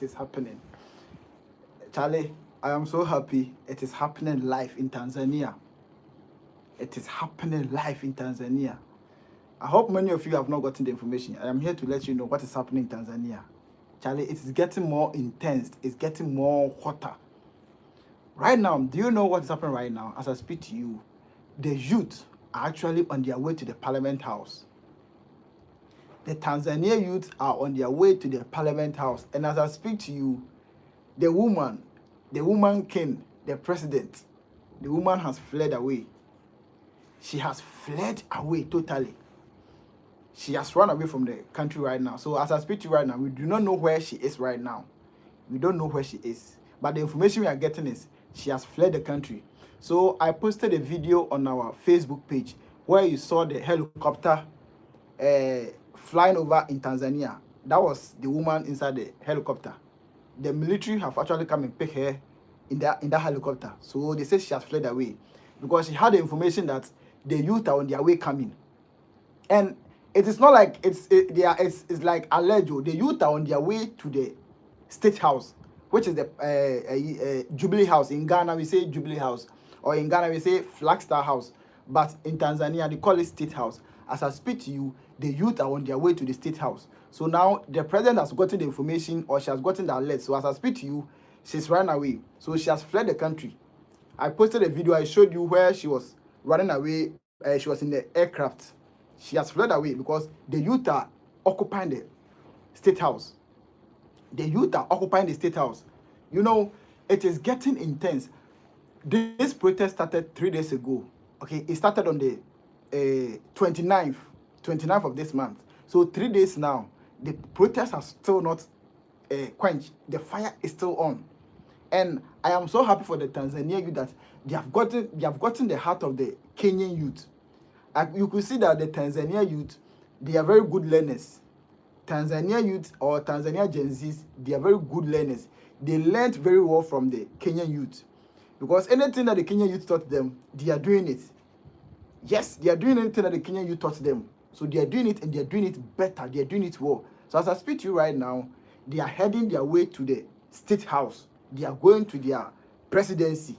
is happening. Charlie, I am so happy it is happening live in Tanzania. It is happening live in Tanzania. I hope many of you have not gotten the information. I am here to let you know what is happening in Tanzania. Charlie, it is getting more intense. It's getting more hotter. Right now, do you know what is happening right now? As I speak to you, the youth are actually on their way to the Parliament House. The Tanzania youth are on their way to the Parliament House. And as I speak to you, the woman king, the president, the woman has fled away. She has fled away totally. She has run away from the country right now. So as I speak to you right now, we do not know where she is right now. We don't know where she is. But the information we are getting is she has fled the country. So I posted a video on our Facebook page where you saw the helicopter flying over in Tanzania. That was the woman inside the helicopter. The military have actually come and pick her in that helicopter. So they say she has fled away because she had the information that the youth are on their way coming. And it is not like it's like alleged. The youth are on their way to the State House, which is the Jubilee House. In Ghana we say Jubilee House, or in Ghana we say Flag Star House, but in Tanzania they call it State House. As I speak to you, the youth are on their way to the State House. So now the president has gotten the information, or she has gotten the alert. So as I speak to you, she's run away. So she has fled the country. I posted a video. I showed you where she was running away. She was in the aircraft. She has fled away because the youth are occupying the State House. The youth are occupying the State House. You know, it is getting intense. This protest started 3 days ago. Okay, it started on the 29th of this month. So 3 days now. The protests are still not quenched. The fire is still on. And I am so happy for the Tanzania youth that they have gotten the heart of the Kenyan youth. You could see that the Tanzania youth, they are very good learners. Tanzania youth or Tanzania Gen Zs, they are very good learners. They learned very well from the Kenyan youth. Because anything that the Kenyan youth taught them, they are doing it. Yes, they are doing anything that the Kenyan youth taught them. So they are doing it, and they are doing it better. They are doing it well. So as I speak to you right now, they are heading their way to the State House. They are going to their presidency.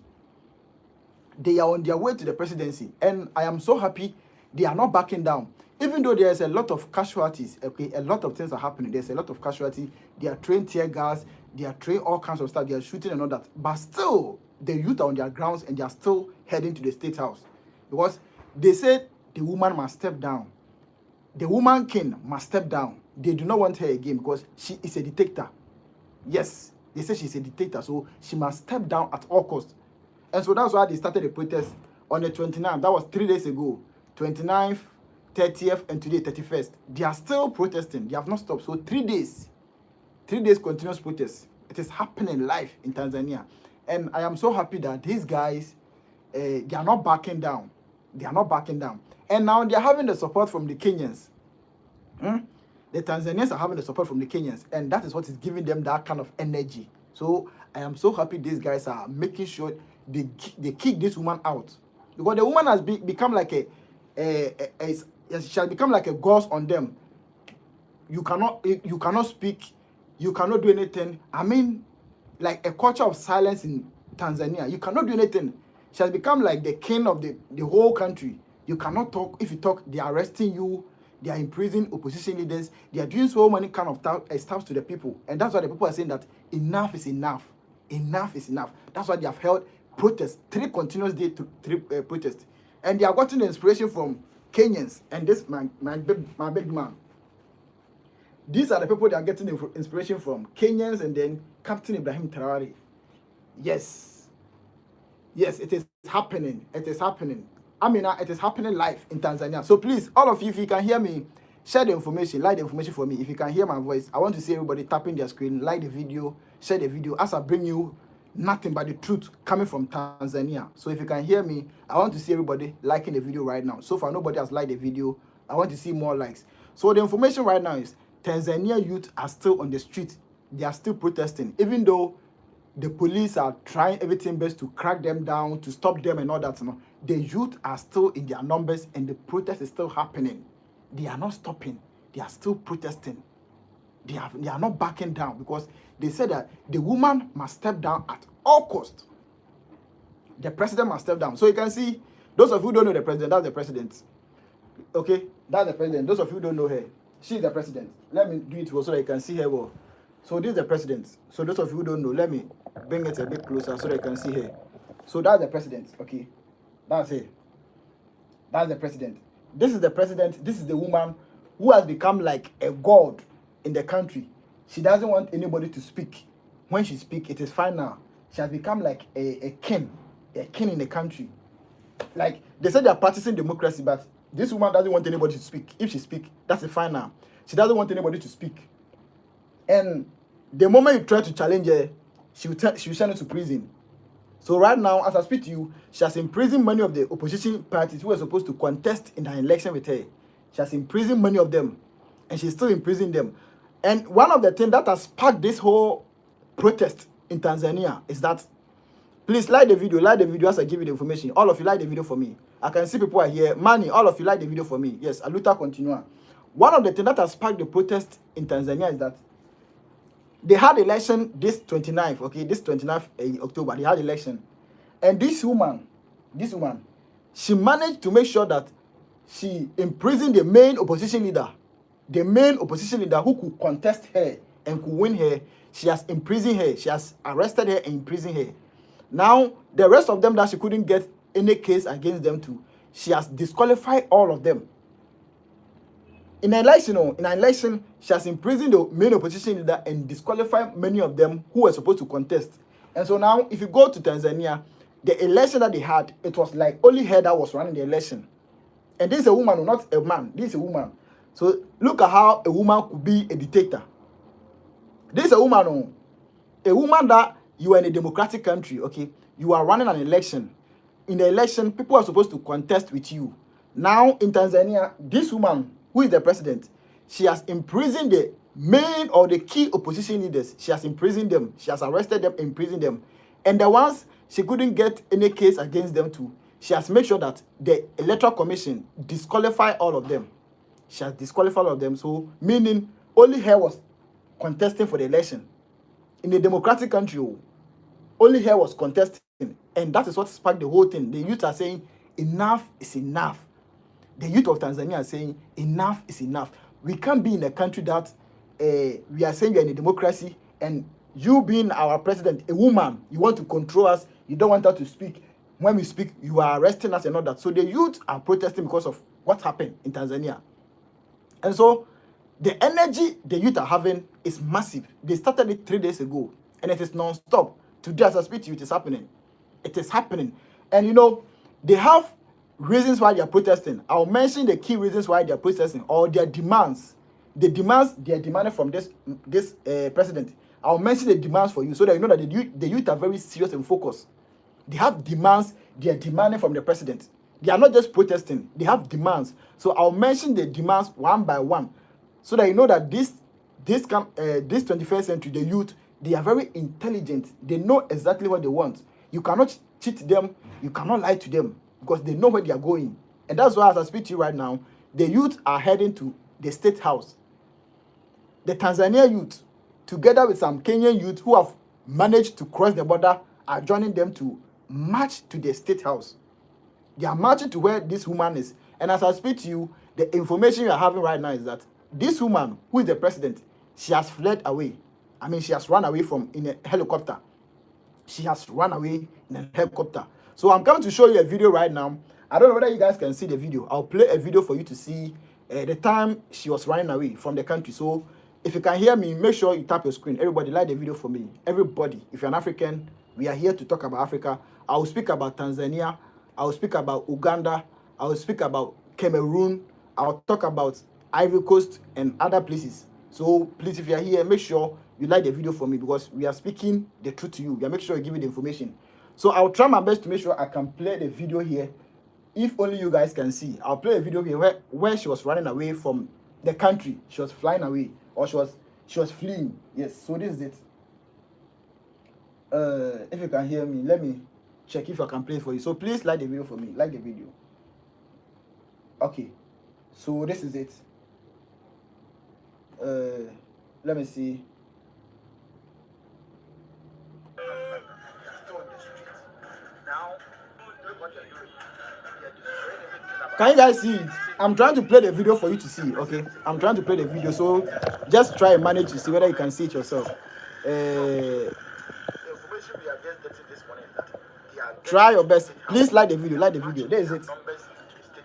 They are on their way to the presidency. And I am so happy they are not backing down. Even though there is a lot of casualties, okay, a lot of things are happening. There's a lot of casualties. They are trained tear gas. They are trained all kinds of stuff. They are shooting and all that. But still, the youth are on their grounds, and they are still heading to the State House. Because they said the woman must step down. The woman king must step down. They do not want her again because she is a dictator. Yes, they say she's a dictator, so she must step down at all costs. And so that's why they started the protest on the 29th. That was 3 days ago. 29th, 30th, and today, 31st. They are still protesting. They have not stopped. So 3 days. 3 days continuous protest. It is happening live in Tanzania. And I am so happy that these guys, they are not backing down. They are not backing down. And now they are having the support from the Kenyans. The Tanzanians are having the support from the Kenyans. And that is what is giving them that kind of energy. So I am so happy these guys are making sure they kick this woman out. Because the woman has become like she has become like a ghost on them. You cannot speak. You cannot do anything. I mean, like a culture of silence in Tanzania. You cannot do anything. She has become like the king of the whole country. You cannot talk. If you talk, they are arresting you. They are imprisoning opposition leaders. They are doing so many kind of stuff to the people. And that's why the people are saying that enough is enough. Enough is enough. That's why they have held protests, 3 continuous days to 3 protests. And they are getting the inspiration from Kenyans and this my big man. These are the people that are getting the inspiration from. Kenyans and then Captain Ibrahim Traore. Yes. Yes, it is happening. It is happening. I mean, it is happening live in Tanzania. So please, all of you, if you can hear me, share the information, like the information for me. If you can hear my voice, I want to see everybody tapping their screen, like the video, share the video, as I bring you nothing but the truth coming from Tanzania. So if you can hear me, I want to see everybody liking the video right now. So far, nobody has liked the video. I want to see more likes. So the information right now is Tanzania youth are still on the street. They are still protesting, even though the police are trying everything best to crack them down, to stop them and all that. You know, the youth are still in their numbers, and the protest is still happening. They are not stopping. They are still protesting. They are not backing down because they said that the woman must step down at all costs. The president must step down. So you can see, those of you who don't know the president, that's the president. Okay, that's the president. Those of you who don't know her, she's the president. Let me do it so that you can see her well. So this is the president. So those of you who don't know, let me bring it a bit closer so that you can see her. So that's the president. Okay, that's her. That's the president. This is the president. This is the woman who has become like a god in the country. She doesn't want anybody to speak. When she speaks, it is fine now. She has become like a king in the country. Like, they said they are practicing democracy, but this woman doesn't want anybody to speak. If she speaks, that's a fine now. She doesn't want anybody to speak. And the moment you try to challenge her, she will send you to prison. So right now, as I speak to you, she has imprisoned many of the opposition parties who were supposed to contest in an election with her. She has imprisoned many of them, and she's still imprisoning them. And one of the things that has sparked this whole protest in Tanzania is that, please like the video as I give you the information. All of you like the video for me. I can see people are here. Money, all of you like the video for me. Yes, Aluta continua. One of the things that has sparked the protest in Tanzania is that they had election this 29th, okay, this 29th October, they had election. And this woman, she managed to make sure that she imprisoned the main opposition leader who could contest her and could win her. She has imprisoned her. She has arrested her and imprisoned her. Now, the rest of them that she couldn't get any case against them to, she has disqualified all of them. In an election, she has imprisoned the main opposition leader and disqualified many of them who were supposed to contest. And so now, if you go to Tanzania, the election that they had, it was like only her that was running the election. And this is a woman, not a man. This is a woman. So look at how a woman could be a dictator. This is a woman that you are in a democratic country, okay? You are running an election. In the election, people are supposed to contest with you. Now, in Tanzania, this woman, who is the president, she has imprisoned the main or the key opposition leaders. She has imprisoned them. She has arrested them, imprisoned them. And the ones she couldn't get any case against them to, she has made sure that the Electoral Commission disqualify all of them. She has disqualified all of them. So, meaning only her was contesting for the election. In a democratic country, only her was contesting. And that is what sparked the whole thing. The youth are saying, enough is enough. The youth of Tanzania are saying, enough is enough. We can't be in a country that we are saying we are in a democracy, and you being our president, a woman, you want to control us, you don't want us to speak. When we speak, you are arresting us and all that. So the youth are protesting because of what happened in Tanzania. And so the energy the youth are having is massive. They started it 3 days ago, and it is non-stop. Today, as I speak to you, it is happening. It is happening. And you know, they have reasons why they are protesting. I'll mention the key reasons why they are protesting, or their demands. The demands they are demanding from this president. I'll mention the demands for you so that you know that the youth are very serious and focused. They have demands they are demanding from the president. They are not just protesting. They have demands. So I'll mention the demands one by one so that you know that this 21st century, the youth, they are very intelligent. They know exactly what they want. You cannot cheat them. You cannot lie to them because they know where they are going. And that's why, as I speak to you right now, the youth are heading to the State House. The Tanzania youth, together with some Kenyan youth who have managed to cross the border, are joining them to march to the State House. They are marching to where this woman is. And as I speak to you, the information you are having right now is that this woman, who is the president, she has fled away. I mean, she has run away in a helicopter. She has run away in a helicopter. So I'm coming to show you a video right now. I don't know whether you guys can see the video. I'll play a video for you to see the time she was running away from the country. So if you can hear me, make sure you tap your screen. Everybody, like the video for me. Everybody, if you're an African, we are here to talk about Africa. I will speak about Tanzania. I will speak about Uganda. I will speak about Cameroon. I'll talk about Ivory Coast and other places. So please, if you are here, make sure you like the video for me because we are speaking the truth to you. We are making sure you give me the information. So I'll try my best to make sure I can play the video here. If only you guys can see. I'll play a video here where she was running away from the country. She was flying away, or she was fleeing. Yes, so this is it. If you can hear me, let me check if I can play it for you. So please like the video for me. Like the video. Okay. So this is it. Let me see. Can you guys see it? I'm trying to play the video for you to see. Okay, I'm trying to play the video, so just try and manage to see whether you can see it yourself. Try your best. Please like the video. Like the video. There is it.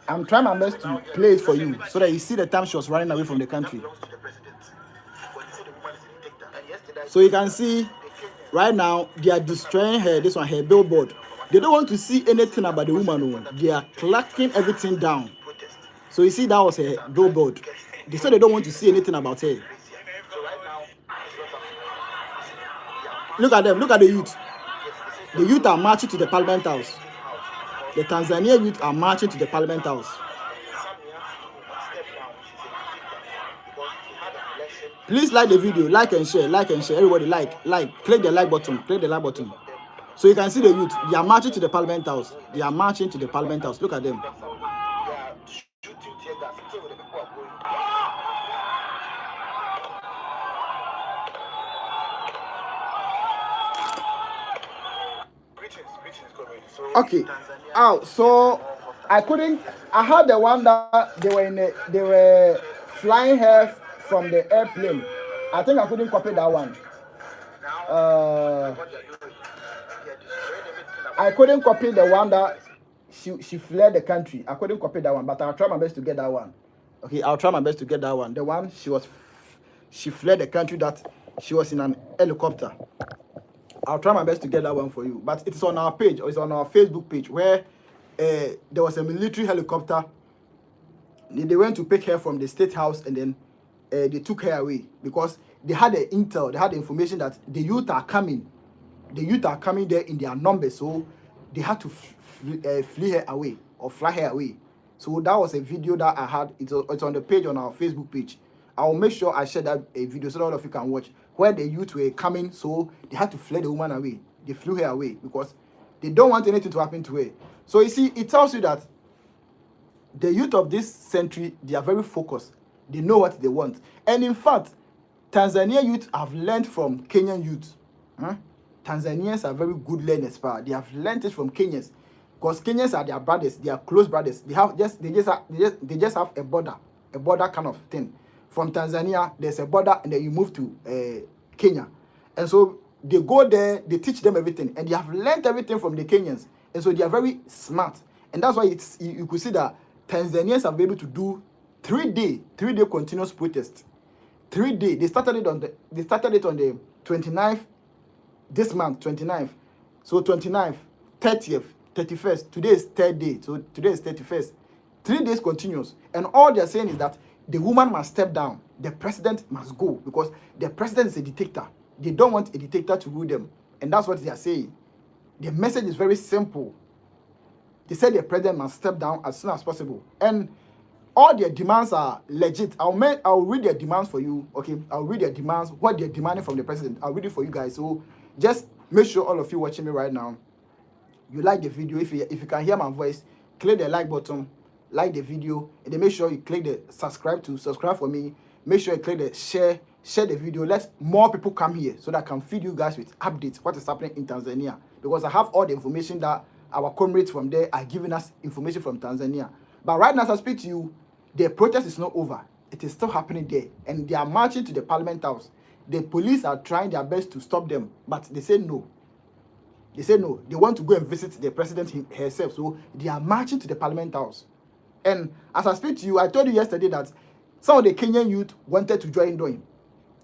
I'm trying my best to play it for you so that you see the time she was running away from the country. So you can see right now they are destroying her. This one, her billboard. They don't want to see anything about the woman. They are clacking everything down. So you see that was her billboard. They said they don't want to see anything about her. Look at them. Look at the youth. The youth are marching to the Parliament House. The Tanzania youth are marching to the Parliament House. Please like the video, like and share, like and share. Everybody like, click the like button, click the like button. So you can see the youth, they are marching to the Parliament House. They are marching to the Parliament House. Look at them. Okay. Oh, so I had the one that they were flying her from the airplane. I think I couldn't copy that one. I couldn't copy the one that she fled the country. I couldn't copy that one, but I'll try my best to get that one. Okay, I'll try my best to get that one. The one she fled the country, that she was in an helicopter. I'll try my best to get that one for you. But it's on our page, or it's on our Facebook page, where there was a military helicopter. They went to pick her from the state house, and then they took her away because they had the intel, they had the information that the youth are coming. The youth are coming there in their numbers, so they had to flee her away or fly her away. So that was a video that I had. It's on the page, on our Facebook page. I'll make sure I share that video so that all of you can watch, where the youth were coming, so they had to fly the woman away. They flew her away because they don't want anything to happen to her. So you see, it tells you that the youth of this century, they are very focused. They know what they want. And in fact, Tanzania youth have learned from Kenyan youth. Tanzanians are very good learners, but they have learned it from Kenyans, because Kenyans are their brothers, they are close brothers. They just have a border kind of thing. From Tanzania, there's a border, and then you move to Kenya, and so they go there. They teach them everything, and they have learned everything from the Kenyans, and so they are very smart. And that's why you could see that Tanzanians have been able to do 3-day continuous protest. 3 days. They started it on the 29th. This month, 29th. So 29th, 30th, 31st. Today is 3rd day. So today is 31st. 3 days continuous. And all they're saying is that the woman must step down. The president must go, because the president is a dictator. They don't want a dictator to rule them. And that's what they are saying. The message is very simple. They said the president must step down as soon as possible. And all their demands are legit. I'll read their demands for you. Okay, I'll read their demands, what they're demanding from the president. I'll read it for you guys. So just make sure all of you watching me right now, you like the video. If you can hear my voice, click the like button, like the video, and then make sure you click the subscribe for me. Make sure you click the share the video. Let more people come here so that I can feed you guys with updates, what is happening in Tanzania, because I have all the information that our comrades from there are giving us information from Tanzania. But right now, as I speak to you, the protest is not over. It is still happening there, and they are marching to the Parliament House. The police are trying their best to stop them, but they say no. They say no. They want to go and visit the president herself, so they are marching to the Parliament House. And as I speak to you, I told you yesterday that some of the Kenyan youth wanted to join them.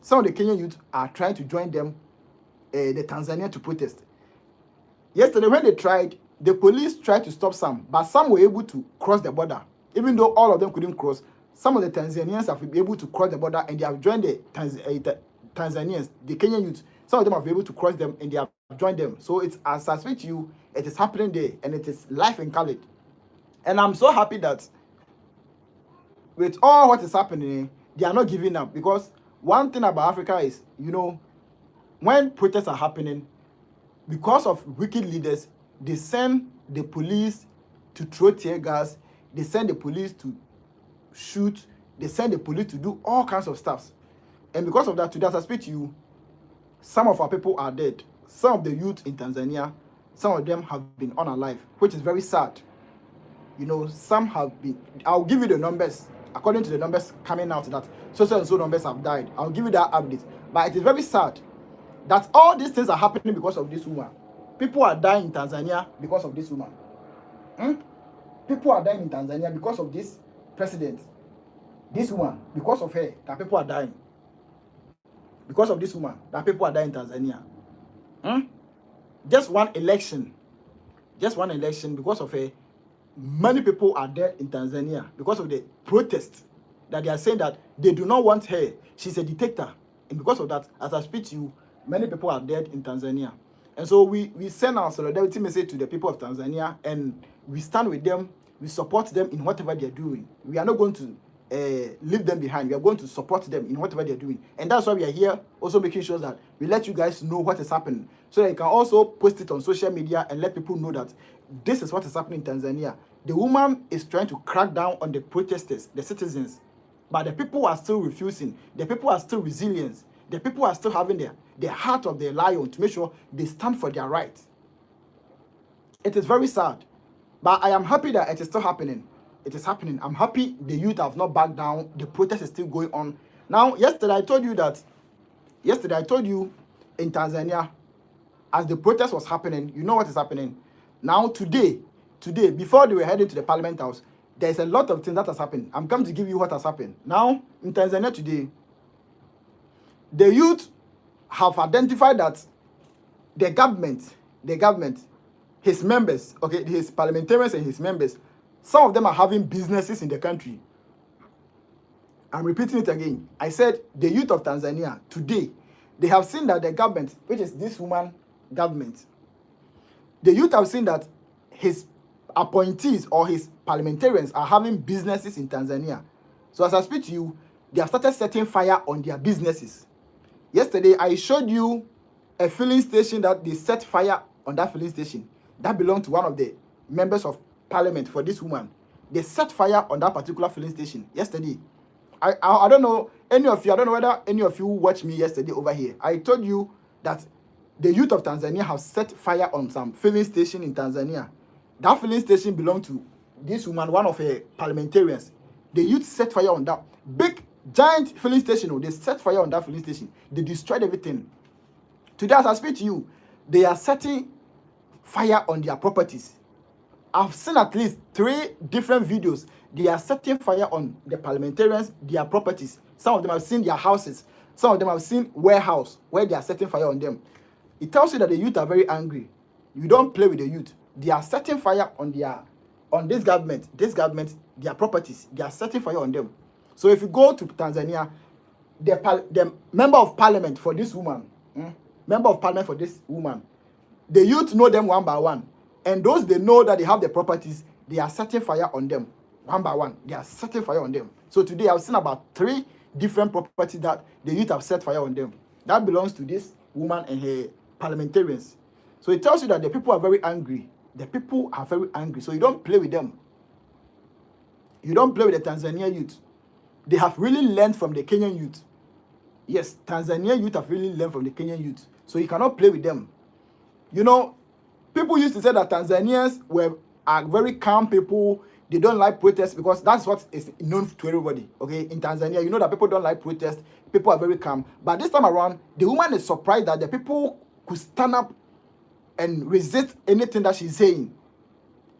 Some of the Kenyan youth are trying to join them, the Tanzania, to protest. Yesterday, when they tried, the police tried to stop some, but some were able to cross the border. Even though all of them couldn't cross, some of the Tanzanians have been able to cross the border, and they have joined the Tanzanians, the Kenyan youth. Some of them have been able to cross them, and they have joined them. So it's, as I speak to you, it is happening there, and it is life in Khaled. And I'm so happy that with all what is happening, they are not giving up. Because one thing about Africa is, when protests are happening, because of wicked leaders, they send the police to throw tear gas. They send the police to shoot. They send the police to do all kinds of stuff. And because of that, today as I speak to you, some of our people are dead. Some of the youth in Tanzania, some of them have been unalive, which is very sad. You know, some have been, I'll give you the numbers, according to the numbers coming out that so and so numbers have died. I'll give you that update. But it is very sad that all these things are happening because of this woman. People are dying in Tanzania because of this woman. People are dying in Tanzania because of this president. This woman, because of her, that people are dying. Because of this woman, that people are dying in Tanzania. Just one election, because of her, many people are dead in Tanzania because of the protest that they are saying that they do not want her. She's a dictator. And because of that, as I speak to you, many people are dead in Tanzania. And so we send our solidarity message to the people of Tanzania, and we stand with them. We support them in whatever they're doing. We are not going to leave them behind. We are going to support them in whatever they're doing. And that's why we are here also making sure that we let you guys know what is happening. So that you can also post it on social media and let people know that this is what is happening in Tanzania. The woman is trying to crack down on the protesters, the citizens. But the people are still refusing. The people are still resilient. The people are still having the heart of the lion to make sure they stand for their rights. It is very sad. But I am happy that it is still happening. It is happening. I'm happy the youth have not backed down. The protest is still going on. Now, yesterday I told you in Tanzania, as the protest was happening, you know what is happening. Now, today, before they were heading to the Parliament House, there's a lot of things that has happened. I'm coming to give you what has happened. Now, in Tanzania today, the youth have identified that the government, his members, okay, his parliamentarians and his members, some of them are having businesses in the country. I'm repeating it again. I said the youth of Tanzania today, they have seen that the government, which is this woman government, the youth have seen that his appointees or his parliamentarians are having businesses in Tanzania. So as I speak to you, they have started setting fire on their businesses. Yesterday, I showed you a filling station that they set fire on that filling station. That belonged to one of the members of parliament for this woman. They set fire on that particular filling station yesterday. I don't know any of you, I don't know whether any of you watched me yesterday over here. I told you that the youth of Tanzania have set fire on some filling station in Tanzania. That filling station belonged to this woman, one of her parliamentarians. The youth set fire on that big, giant filling station. They set fire on that filling station. They destroyed everything. Today, as I speak to you, they are setting fire on their properties. I've seen at least 3 different videos. They are setting fire on the parliamentarians, their properties. Some of them have seen their houses. Some of them have seen warehouse where they are setting fire on them. It tells you that the youth are very angry. You don't play with the youth. They are setting fire on this government, their properties. They are setting fire on them. So if you go to Tanzania, the member of parliament for this woman, the youth know them one by one. And those they know that they have the properties, they are setting fire on them one by one. They are setting fire on them. So today I've seen about 3 different properties that the youth have set fire on them. That belongs to this woman and her parliamentarians. So it tells you that the people are very angry. The people are very angry. So you don't play with them. You don't play with the Tanzania youth. They have really learned from the Kenyan youth. Yes, Tanzania youth have really learned from the Kenyan youth. So you cannot play with them. You know, people used to say that Tanzanians are very calm people. They don't like protests because that's what is known to everybody. Okay, in Tanzania, you know that people don't like protests. People are very calm. But this time around, the woman is surprised that the people could stand up and resist anything that she's saying.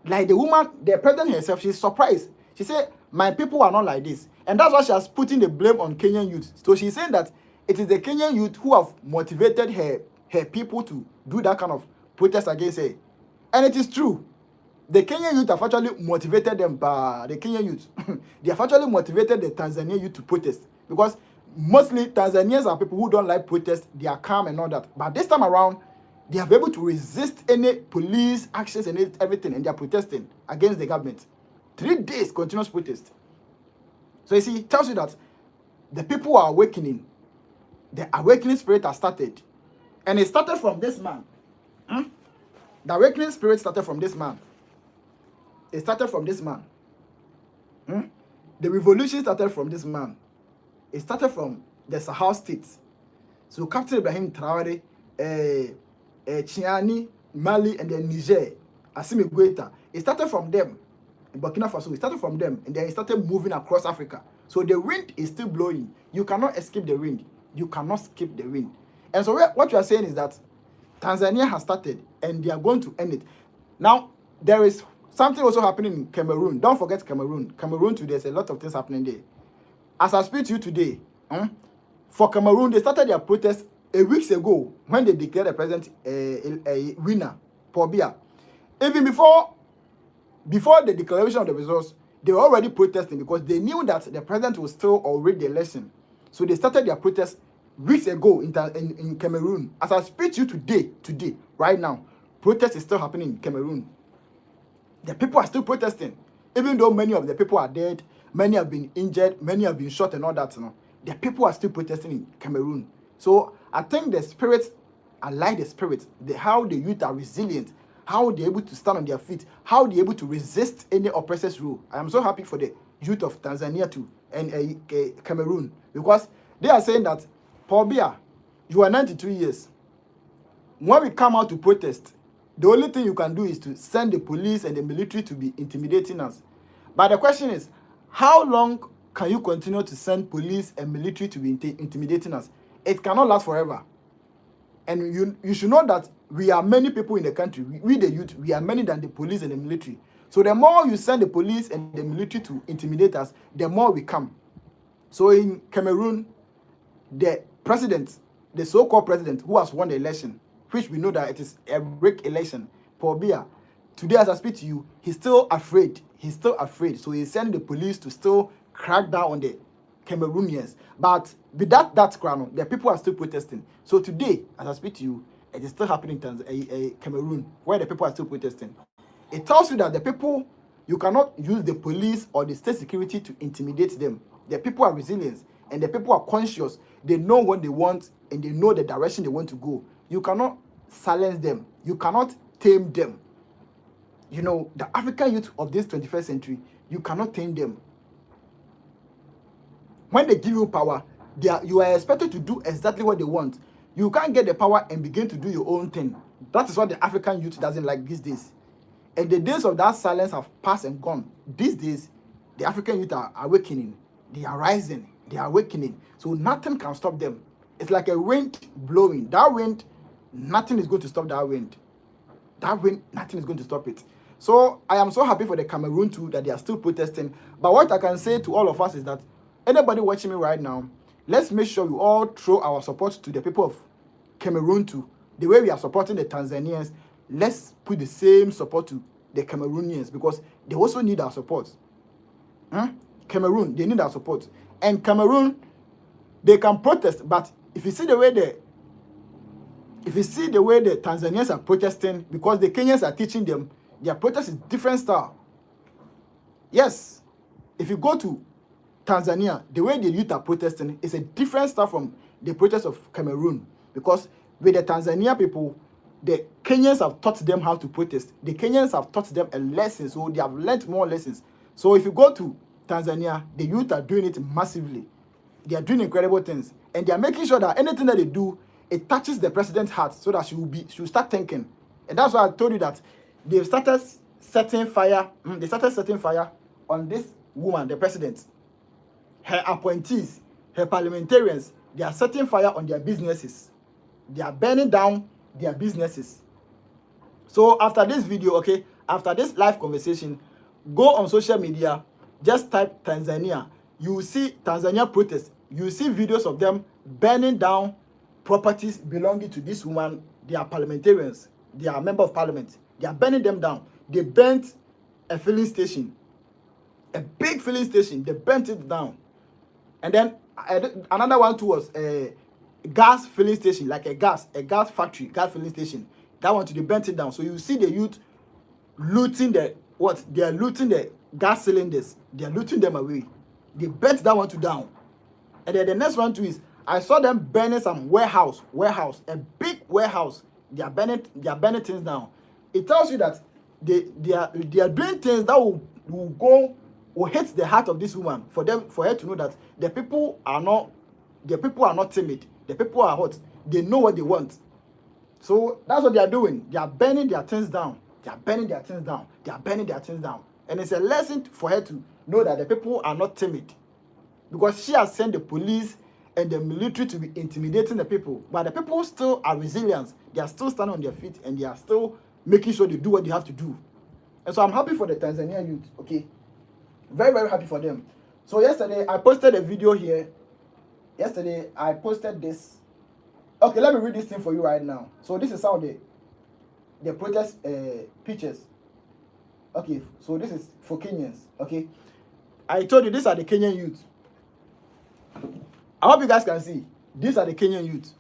Like the woman, the president herself, she's surprised. She said, my people are not like this. And that's why she has putting the blame on Kenyan youth. So she's saying that it is the Kenyan youth who have motivated her people to do that kind of protest against her. And it is true. The Kenyan youth have actually motivated them by the Kenyan youth. They have actually motivated the Tanzanian youth to protest. Because mostly Tanzanians are people who don't like protest. They are calm and all that. But this time around, they have been able to resist any police actions and everything. And they are protesting against the government. 3 days continuous protest. So you see, it tells you that the people are awakening. The awakening spirit has started. And it started from this man. The awakening spirit started from this man. It started from this man. The revolution started from this man. It started from the Sahel states. So Captain Ibrahim Traore, Chiani, Mali, and then Niger, Assimi Goita, it started from them. In Burkina Faso, it started from them, and then it started moving across Africa. So the wind is still blowing. You cannot escape the wind. You cannot skip the wind. And so what you are saying is that Tanzania has started, and they are going to end it. Now, there is something also happening in Cameroon. Don't forget Cameroon. Cameroon today, there's a lot of things happening there. As I speak to you today, for Cameroon, they started their protest a week ago when they declared the president a winner, Paul Biya. Even before the declaration of the results, they were already protesting because they knew that the president will still or rig the election. So they started their protest weeks ago in Cameroon. As I speak to you today, right now, protest is still happening in Cameroon. The people are still protesting. Even though many of the people are dead, many have been injured, many have been shot and all that, the people are still protesting in Cameroon. So I think the spirit, I like the spirit, how the youth are resilient, how they're able to stand on their feet, how they're able to resist any oppressor's rule. I am so happy for the youth of Tanzania too and Cameroon, because they are saying that, Paul Biya, you are 92 years. When we come out to protest, the only thing you can do is to send the police and the military to be intimidating us. But the question is, how long can you continue to send police and military to be intimidating us? It cannot last forever. And you should know that we are many people in the country. We the youth, we are many than the police and the military. So the more you send the police and the military to intimidate us, the more we come. So in Cameroon, the president, the so-called president who has won the election, which we know that it is a rigged election, Paul Biya, today as I speak to you, he's still afraid. He's still afraid. So he's sending the police to still crack down on the Cameroonians. But with that crown, the people are still protesting. So today, as I speak to you, it is still happening in Cameroon, where the people are still protesting. It tells you that the people, you cannot use the police or the state security to intimidate them. The people are resilient, and the people are conscious. They know what they want, and they know the direction they want to go. You cannot silence them. You cannot tame them. You know, the African youth of this 21st century, you cannot tame them. When they give you power, you are expected to do exactly what they want. You can't get the power and begin to do your own thing. That is what the African youth doesn't like these days. And the days of that silence have passed and gone. These days, the African youth are awakening. They are rising. They are awakening. So nothing can stop them. It's like a wind blowing. That wind, nothing is going to stop that wind. That wind, nothing is going to stop it. So I am so happy for the Cameroon too that they are still protesting. But what I can say to all of us is that anybody watching me right now, let's make sure we all throw our support to the people of Cameroon too. The way we are supporting the Tanzanians, let's put the same support to the Cameroonians because they also need our support. Cameroon, they need our support. And Cameroon, they can protest, but if you see the way the Tanzanians are protesting, because the Kenyans are teaching them, their protest is different style. Yes, if you go to Tanzania, the way the youth are protesting is a different style from the protest of Cameroon. Because with the Tanzania people, the Kenyans have taught them how to protest. The Kenyans have taught them a lesson, so they have learned more lessons. So if you go to Tanzania, the youth are doing it massively. They are doing incredible things. And they are making sure that anything that they do, it touches the president's heart so that she will start thinking. And that's why I told you that they started setting fire. They started setting fire on this woman, the president. Her appointees, her parliamentarians, they are setting fire on their businesses. They are burning down their businesses. So after this video, okay, after this live conversation, go on social media, just type Tanzania. You will see Tanzania protests. You will see videos of them burning down properties belonging to this woman. They are parliamentarians. They are members of parliament. They are burning them down. They burnt a filling station. A big filling station. They burnt it down. And then another one too was a gas filling station, like a gas factory, gas filling station. That one too, they burnt it down. So you see the youth looting they are looting the gas cylinders. They are looting them away. They burnt that one too down. And then the next one too is, I saw them burning some warehouse, a big warehouse. They are burning things down. It tells you that they are doing things that will hit the heart of this woman for her to know that the people are not The people are not timid. The people are hot. They know what they want. So that's what they are doing. They are burning their things down. They are burning their things down. They are burning their things down. And it's a lesson for her to know that the people are not timid. Because she has sent the police and the military to be intimidating the people. But the people still are resilient. They are still standing on their feet and they are still making sure they do what they have to do. And so I'm happy for the Tanzanian youth, okay? Very, very happy for them. So yesterday, I posted a video here. Yesterday, I posted this. Okay, let me read this thing for you right now. So this is how the protest pictures. Okay, so this is for Kenyans, okay? I told you, these are the Kenyan youth. I hope you guys can see. These are the Kenyan youth.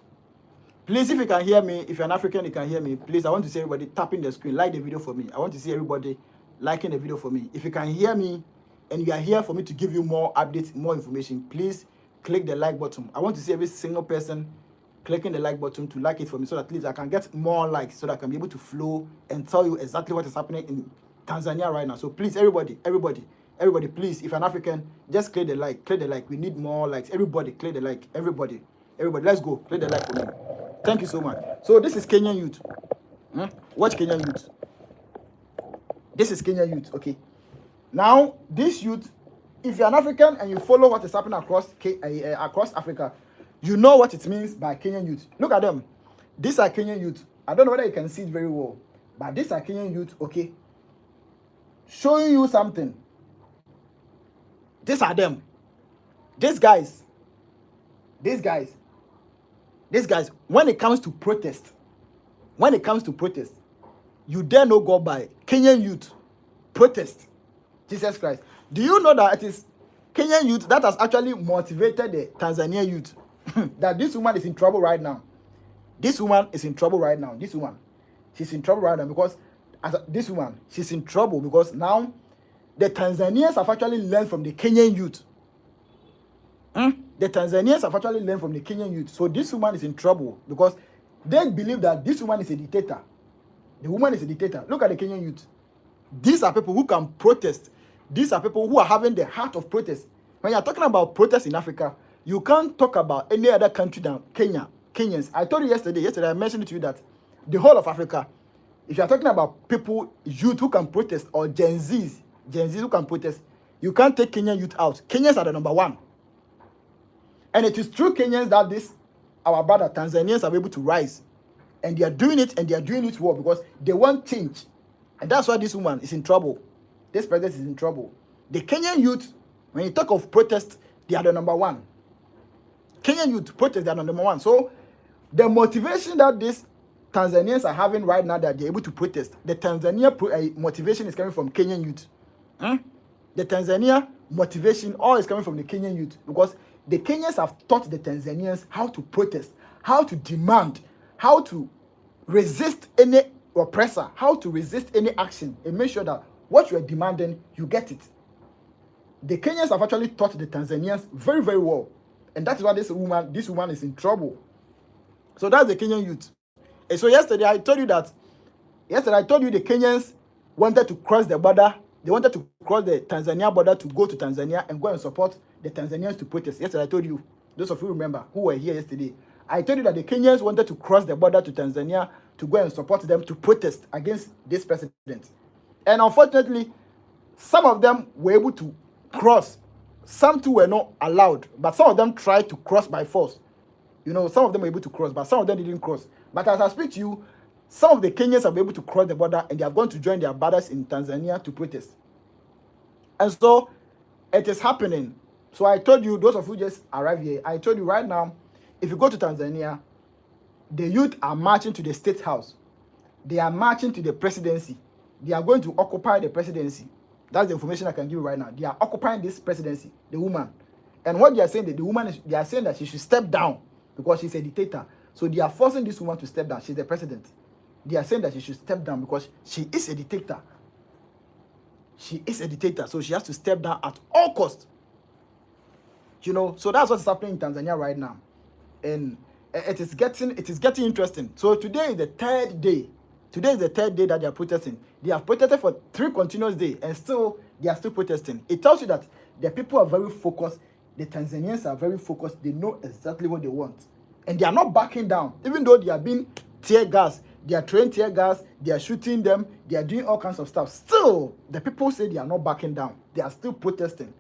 Please, if you can hear me, if you're an African, you can hear me. Please, I want to see everybody tapping the screen. Like the video for me. I want to see everybody liking the video for me. If you can hear me and you are here for me to give you more updates, more information, please click the like button. I want to see every single person clicking the like button to like it for me so that at least I can get more likes so that I can be able to flow and tell you exactly what is happening in Tanzania right now. So please, everybody, please, if you're an African, just click the like, We need more likes. Everybody, click the like. Everybody, let's go. Click the like for me. Thank you so much. So this is Kenyan youth. Watch Kenyan youth. This is Kenyan youth, okay? Now, this youth, if you're an African and you follow what is happening across Africa, you know what it means by Kenyan youth. Look at them. These are Kenyan youth. I don't know whether you can see it very well, but these are Kenyan youth, okay? Showing you something. These are them. These guys, when it comes to protest, you dare not go by Kenyan youth protest. Jesus Christ. Do you know that it is Kenyan youth that has actually motivated the Tanzanian youth that this woman is in trouble right now? She's in trouble right now because she's in trouble because now the Tanzanians have actually learned from the Kenyan youth. The Tanzanians have actually learned from the Kenyan youth. So this woman is in trouble because they believe that this woman is a dictator. The woman is a dictator. Look at the Kenyan youth. These are people who can protest. These are people who are having the heart of protest. When you're talking about protest in Africa, you can't talk about any other country than Kenya. Kenyans. I told you yesterday I mentioned to you that the whole of Africa, if you're talking about people, youth who can protest, or Gen Zs who can protest, you can't take Kenyan youth out. Kenyans are the number one. And it is through Kenyans that our brother Tanzanians are able to rise. And they are doing it well because they want change. And that's why this woman is in trouble. This president is in trouble. The Kenyan youth, when you talk of protest, they are the number one. Kenyan youth protest, they are the number one. So the motivation that these Tanzanians are having right now that they're able to protest, the Tanzania motivation is coming from Kenyan youth. The Tanzania motivation all is coming from the Kenyan youth because the Kenyans have taught the Tanzanians how to protest, how to demand, how to resist any oppressor, how to resist any action and make sure that what you are demanding, you get it. The Kenyans have actually taught the Tanzanians very, very well. And that is why this woman is in trouble. So that's the Kenyan youth. And so yesterday I told you the Kenyans wanted to cross the border. They wanted to cross the Tanzania border to go to Tanzania and go and support the Tanzanians to protest. Yesterday I told you, those of you remember who were here yesterday, I told you that the Kenyans wanted to cross the border to Tanzania to go and support them to protest against this president. And unfortunately, some of them were able to cross. Some too were not allowed, but some of them tried to cross by force. You know, some of them were able to cross, but some of them didn't cross. But as I speak to you, some of the Kenyans have been able to cross the border and they have gone to join their brothers in Tanzania to protest. And so it is happening. So I told you, those of you who just arrived here, I told you right now, if you go to Tanzania, the youth are marching to the state house. They are marching to the presidency. They are going to occupy the presidency. That's the information I can give you right now. They are occupying this presidency, the woman. And what they are saying, they are saying that she should step down because she's a dictator. So they are forcing this woman to step down. She's the president. They are saying that she should step down because she is a dictator. She is a dictator, so she has to step down at all costs. You know, so that's what's happening in Tanzania right now. And it is getting interesting. So today is the third day. Today is the third day that they are protesting. They have protested for 3 continuous days and still they are still protesting. It tells you that the people are very focused the Tanzanians are very focused. They know exactly what they want. And they are not backing down. Even though they are being tear gas, they are throwing tear gas, they are shooting them, they are doing all kinds of stuff. Still, the people say they are not backing down. They are still protesting.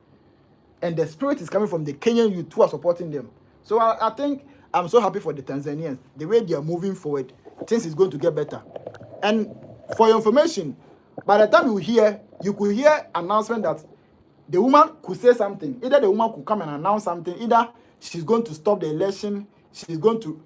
And the spirit is coming from the Kenyan youth who are supporting them. So I think I'm so happy for the Tanzanians. The way they are moving forward, things is going to get better. And for your information, by the time you could hear announcement that the woman could say something. Either the woman could come and announce something. Either she's going to stop the election, she's going to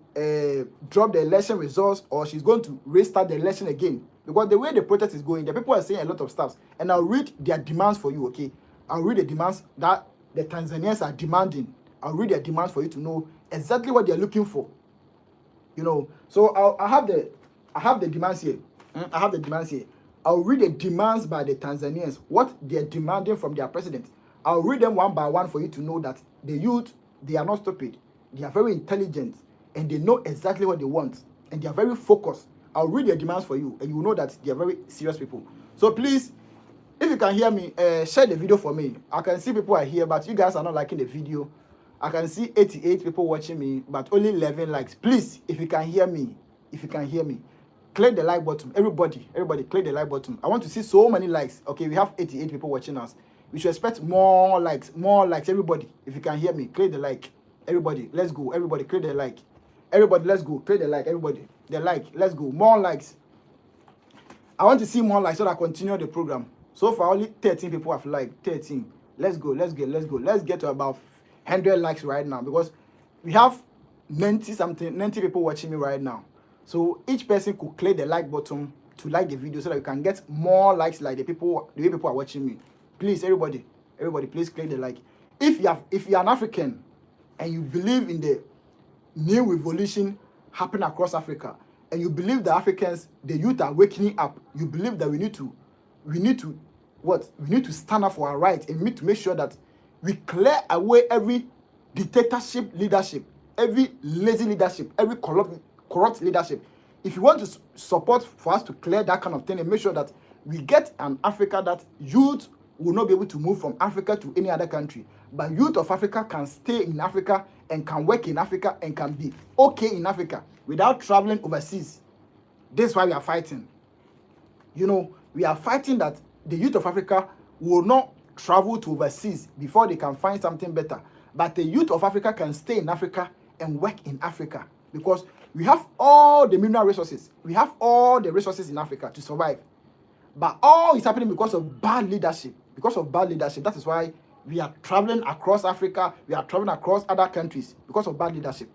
drop the election results, or she's going to restart the election again. Because the way the protest is going, the people are saying a lot of stuff. And I'll read their demands for you, okay? I'll read the demands that the Tanzanians are demanding. I'll read their demands for you to know exactly what they're looking for. You know, so I have the demands here. I have the demands here. I'll read the demands by the Tanzanians, what they're demanding from their president. I'll read them one by one for you to know that the youth, they are not stupid. They are very intelligent, and they know exactly what they want, and they are very focused. I'll read their demands for you, and you will know that they are very serious people. So please, if you can hear me, share the video for me. I can see people are here, but you guys are not liking the video. I can see 88 people watching me, but only 11 likes. Please, if you can hear me, click the like button. Everybody, click the like button. I want to see so many likes. Okay, we have 88 people watching us. We should expect more likes. Everybody, if you can hear me, click the like. Everybody, let's go. Everybody, click the like. Everybody, let's go. Click the like. Everybody, the like. Let's go. More likes. I want to see more likes so that I continue the program. So far, only 13 people have liked. 13. Let's go. Let's get to about 100 likes right now, because we have 90 people watching me right now. So each person could click the like button to like the video so that you can get more likes like the way people are watching me. Please, everybody, please click the like. If you're an African and you believe in the new revolution happening across Africa, and you believe the Africans, the youth are waking up, you believe that we need to stand up for our rights, and we need to make sure that we clear away every dictatorship leadership, every lazy leadership, every corrupt leadership. If you want to support for us to clear that kind of thing and make sure that we get an Africa that youth will not be able to move from Africa to any other country, but youth of Africa can stay in Africa and can work in Africa and can be okay in Africa without traveling overseas. This is why we are fighting. You know, we are fighting that the youth of Africa will not travel to overseas before they can find something better. But the youth of Africa can stay in Africa and work in Africa, because we have all the mineral resources. We have all the resources in Africa to survive. But all is happening because of bad leadership. That is why we are traveling across Africa. We are traveling across other countries because of bad leadership.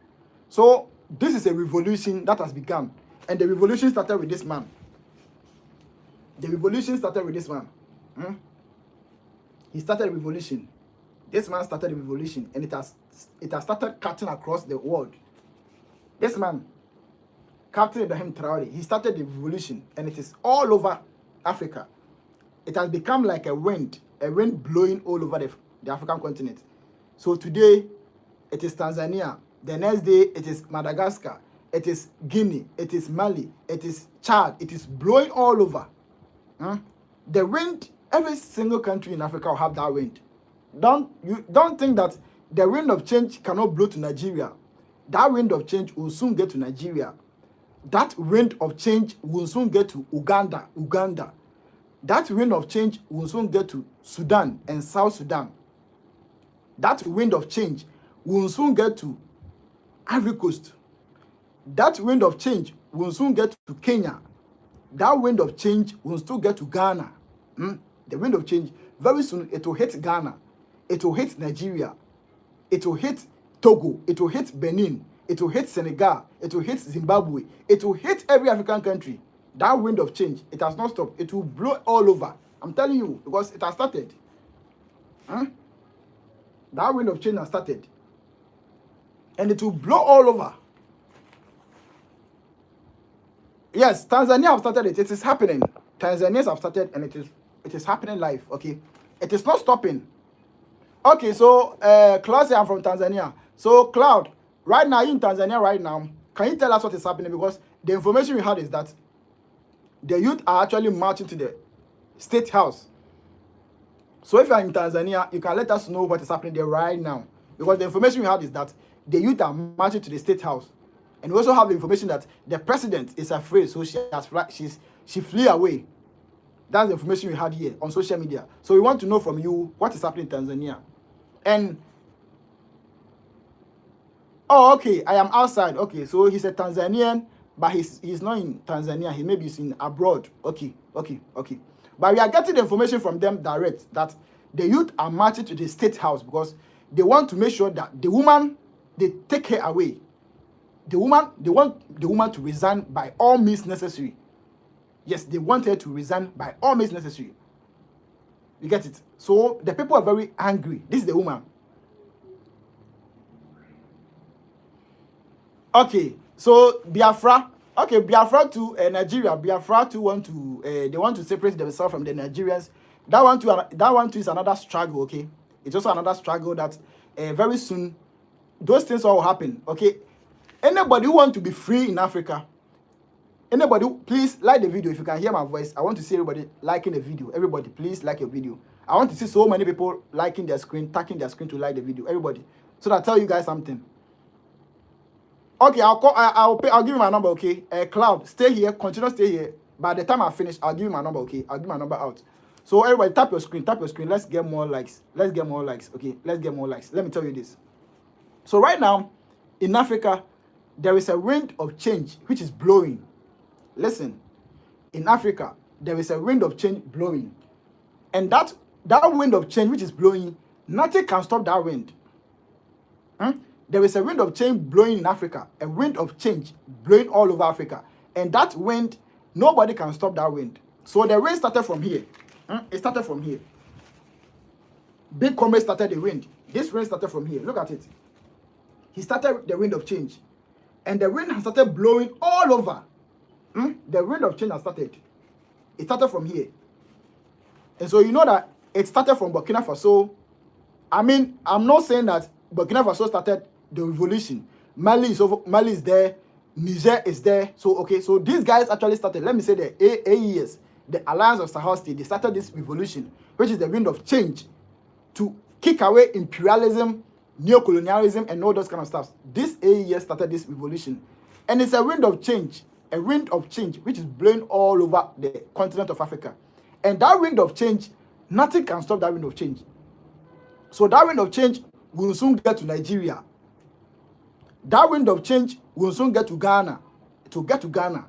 So this is a revolution that has begun. And the revolution started with this man. He started a revolution. This man started a revolution, and it has started cutting across the world. This man, Captain Ibrahim Traore, he started the revolution, and it is all over Africa. It has become like a wind blowing all over the African continent. So today, it is Tanzania. The next day, it is Madagascar. It is Guinea. It is Mali. It is Chad. It is blowing all over. The wind, every single country in Africa will have that wind. Don't think that the wind of change cannot blow to Nigeria. That wind of change will soon get to Nigeria. That wind of change will soon get to Uganda. That wind of change will soon get to Sudan and South Sudan. That wind of change will soon get to Ivory Coast. That wind of change will soon get to Kenya. That wind of change will still get to Ghana. The wind of change, very soon it will hit Ghana. It will hit Nigeria. It will hit Togo. It will hit Benin. It will hit Senegal. It will hit Zimbabwe. It will hit every African country. That wind of change, it has not stopped. It will blow all over. I'm telling you, because it has started. That wind of change has started. And it will blow all over. Yes, Tanzania have started it. It is happening. Tanzanians have started, and it is happening live. Okay, it is not stopping. Okay, so Cloud, I'm from Tanzania. So Cloud, right now, you're in Tanzania right now. Can you tell us what is happening? Because the information we had is that the youth are actually marching to the state house. So if you're in Tanzania, you can let us know what is happening there right now. Because the information we had is that the youth are marching to the State House. And we also have the information that the president is afraid, so she flew away. That's the information we had here on social media. So we want to know from you what is happening in Tanzania. And oh, okay, I am outside. Okay, so he's a Tanzanian, but he's not in Tanzania. Maybe he's in abroad. Okay. But we are getting the information from them direct that the youth are marching to the State House because they want to make sure that the woman, they take her away. They want the woman to resign by all means necessary. Yes, they want her to resign by all means necessary. You get it? So the people are very angry. This is the woman. Okay, so Biafra. Okay, Biafra to Nigeria. Biafra to want to they want to separate themselves from the Nigerians. That one too is another struggle. Okay, it's also another struggle that very soon those things all happen. Okay, anybody who want to be free in Africa, anybody, please like the video. If you can hear my voice, I want to see everybody liking the video. Everybody, please like your video. I want to see so many people liking their screen, tapping their screen to like the video. Everybody, so that I tell you guys something. Okay, I'll give you my number. Okay, Cloud, stay here, continue stay here. By the time I finish, I'll give you my number. Okay, I'll give my number out. So everybody, tap your screen. Let's get more likes. Okay, let's get more likes. Let me tell you this. So right now, in Africa, there is a wind of change which is blowing. Listen, in Africa, there is a wind of change blowing, and that wind of change which is blowing, nothing can stop that wind. There is a wind of change blowing in Africa, a wind of change blowing all over Africa. And that wind, nobody can stop that wind. So the rain started from here. It started from here. Big Comrade started the wind. This rain started from here. Look at it. He started the wind of change. And the wind has started blowing all over. The wind of change has started. It started from here. And so you know that it started from Burkina Faso. I mean, I'm not saying that Burkina Faso started the revolution. Mali is there, Niger is there. So okay, so these guys actually started, let me say the AES, the Alliance of Sahel State, they started this revolution, which is the wind of change to kick away imperialism, neocolonialism, and all those kind of stuff. This AES started this revolution. And it's a wind of change which is blowing all over the continent of Africa. And that wind of change, nothing can stop that wind of change. So that wind of change will soon get to Nigeria. That wind of change will soon get to Ghana. To get to Ghana.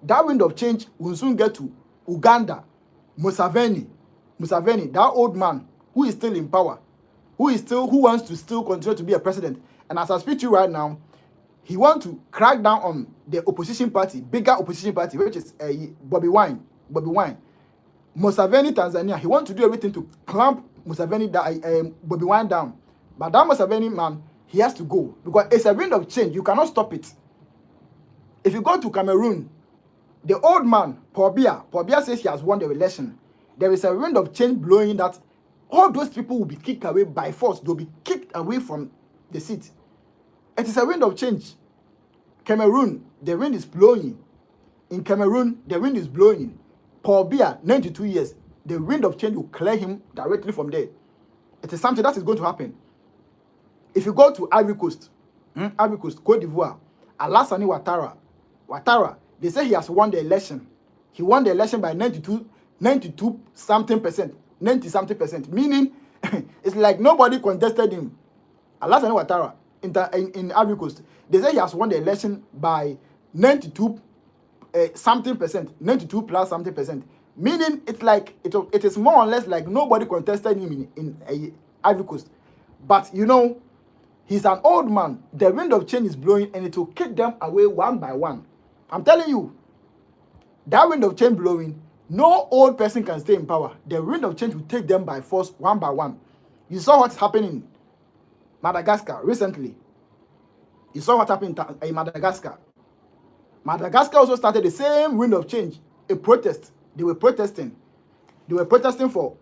That wind of change will soon get to Uganda. Museveni, that old man who is still in power, who wants to still continue to be a president. And as I speak to you right now, he wants to crack down on the opposition party, bigger opposition party, which is Bobby Wine. Museveni, Tanzania. He wants to do everything to clamp Museveni, Bobby Wine down. But that Museveni man, he has to go because it's a wind of change. You cannot stop it. If you go to Cameroon, the old man, Paul Biya says he has won the election. There is a wind of change blowing that all those people will be kicked away by force. They'll be kicked away from the seat. It is a wind of change. Cameroon, the wind is blowing. In Cameroon, the wind is blowing. Paul Biya, 92 years, the wind of change will clear him directly from there. It is something that is going to happen. If you go to Ivory Coast, Cote d'Ivoire, Alassane Ouattara, they say he has won the election. He won the election by 90 something percent, meaning it's like nobody contested him. Alassane Ouattara in Ivory Coast, they say he has won the election by 92 something percent, 92 plus something percent, meaning it's like it is more or less like nobody contested him in Ivory Coast. But you know, he's an old man. The wind of change is blowing and it will kick them away one by one. I'm telling you, that wind of change blowing, no old person can stay in power. The wind of change will take them by force one by one. You saw what's happening in Madagascar recently. You saw what happened in Madagascar. Madagascar also started the same wind of change, a protest. They were protesting. They were protesting for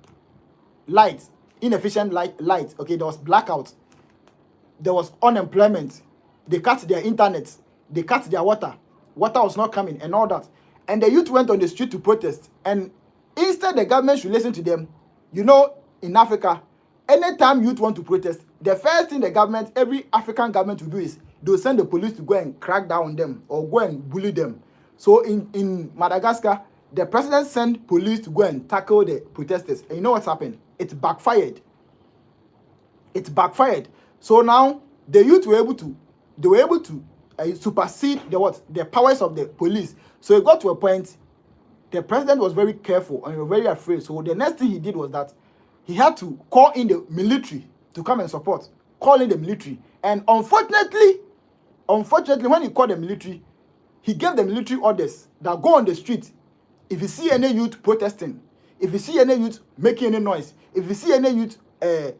light, inefficient light. Okay, there was blackout. There was unemployment. They cut their internet. They cut their water. Water was not coming and all that. And the youth went on the street to protest. And instead the government should listen to them. You know, in Africa, anytime youth want to protest, the first thing the government, every African government will do is they'll send the police to go and crack down on them or go and bully them. So in Madagascar, the president sent police to go and tackle the protesters. And you know what's happened? It backfired. It backfired. So now the youth were able to, supersede the powers of the police. So it got to a point, the president was very careful and he was very afraid. So the next thing he did was that he had to call in the military to come and support. Call in the military. And unfortunately, when he called the military, he gave the military orders that go on the street. If you see any youth protesting, if you see any youth making any noise, if you see any youth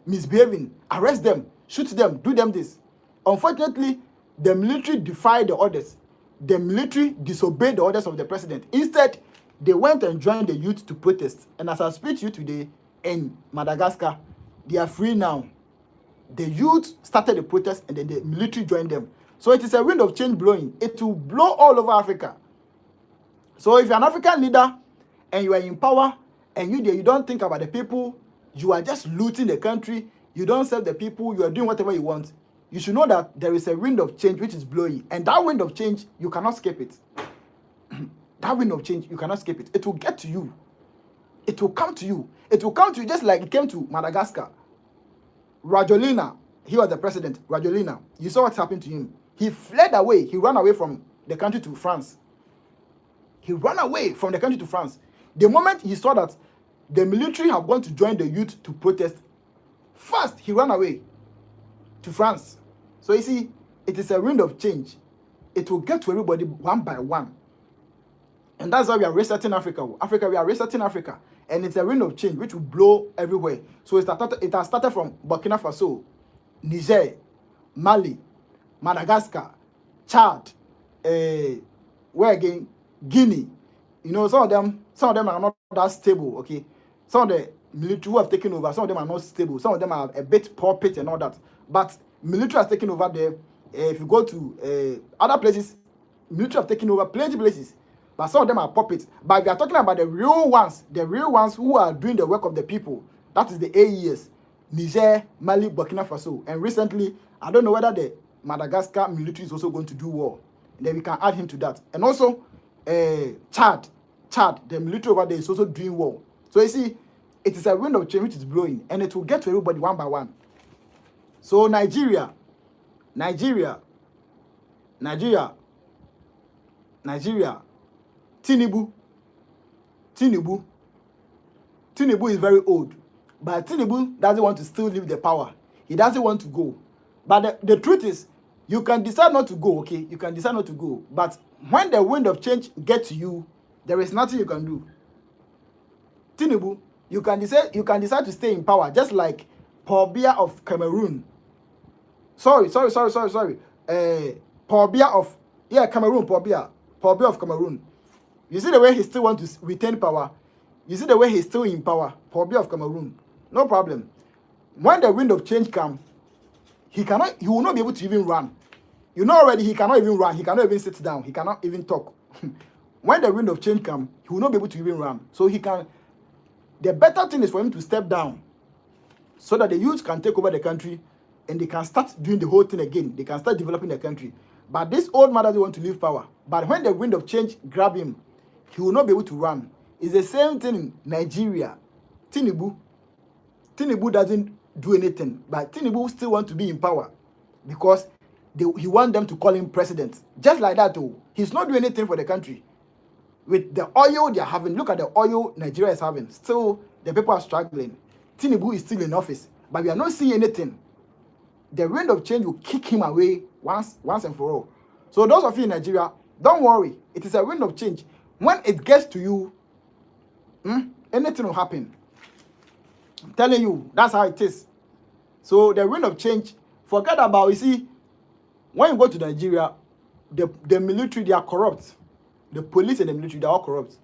misbehaving, arrest them, shoot them, do them this. Unfortunately, the military defied the orders. The military disobeyed the orders of the president. Instead, they went and joined the youth to protest. And as I speak to you today in Madagascar, they are free now. The youth started the protest and then the military joined them. So it is a wind of change blowing. It will blow all over Africa. So if you're an African leader and you are in power and you don't think about the people, you are just looting the country, you don't serve the people, you are doing whatever you want, you should know that there is a wind of change which is blowing. And that wind of change, you cannot escape it. That wind of change, you cannot escape it. It will get to you. It will come to you. It will come to you just like it came to Madagascar. Rajolina, he was the president. Rajolina, you saw what happened to him. He fled away. He ran away from the country to France. He ran away from the country to France. The moment he saw that the military have gone to join the youth to protest, first he ran away to France. So you see, it is a wind of change. It will get to everybody one by one. And that's why we are resetting Africa. We are resetting Africa. And it's a wind of change which will blow everywhere. So it has started from Burkina Faso, Niger, Mali, Madagascar, Chad, where again? Guinea. You know, some of them are not that stable, okay? Some of the military who have taken over, some of them are not stable. Some of them are a bit puppet and all that. But military has taken over there. If you go to other places, military have taken over plenty places. But some of them are puppets. But we are talking about the real ones who are doing the work of the people. That is the AES, Niger, Mali, Burkina Faso. And recently, I don't know whether the Madagascar military is also going to do war. And then we can add him to that. And also, Chad, the military over there is also doing war. So you see, it is a wind of change which is blowing. And it will get to everybody one by one. So Nigeria, Tinubu is very old, but Tinubu doesn't want to still leave the power. He doesn't want to go. But the truth is, you can decide not to go, okay? You can decide not to go. But when the wind of change gets to you, there is nothing you can do. Tinubu, you can decide to stay in power, just like Paul Biya of Cameroon. Sorry. Paul Biya of Cameroon, Paul Biya of Cameroon. You see the way he still wants to retain power. You see the way he's still in power. Paul Biya of Cameroon. No problem. When the wind of change comes, he will not be able to even run. You know already he cannot even run. He cannot even sit down. He cannot even talk. When the wind of change comes, he will not be able to even run. So the better thing is for him to step down so that the youth can take over the country and they can start doing the whole thing again. They can start developing the country. But this old man doesn't want to leave power. But when the wind of change grab him, he will not be able to run. It's the same thing in Nigeria. Tinubu doesn't do anything, but Tinubu still want to be in power because he want them to call him president. Just like that, though. He's not doing anything for the country. With the oil they are having, look at the oil Nigeria is having. Still, the people are struggling. Tinubu is still in office, but we are not seeing anything. The wind of change will kick him away once and for all. So those of you in Nigeria, don't worry. It is a wind of change. When it gets to you, anything will happen. I'm telling you, that's how it is. So the wind of change, forget about, you see, when you go to Nigeria, the military, they are corrupt. The police and the military, they are all corrupt.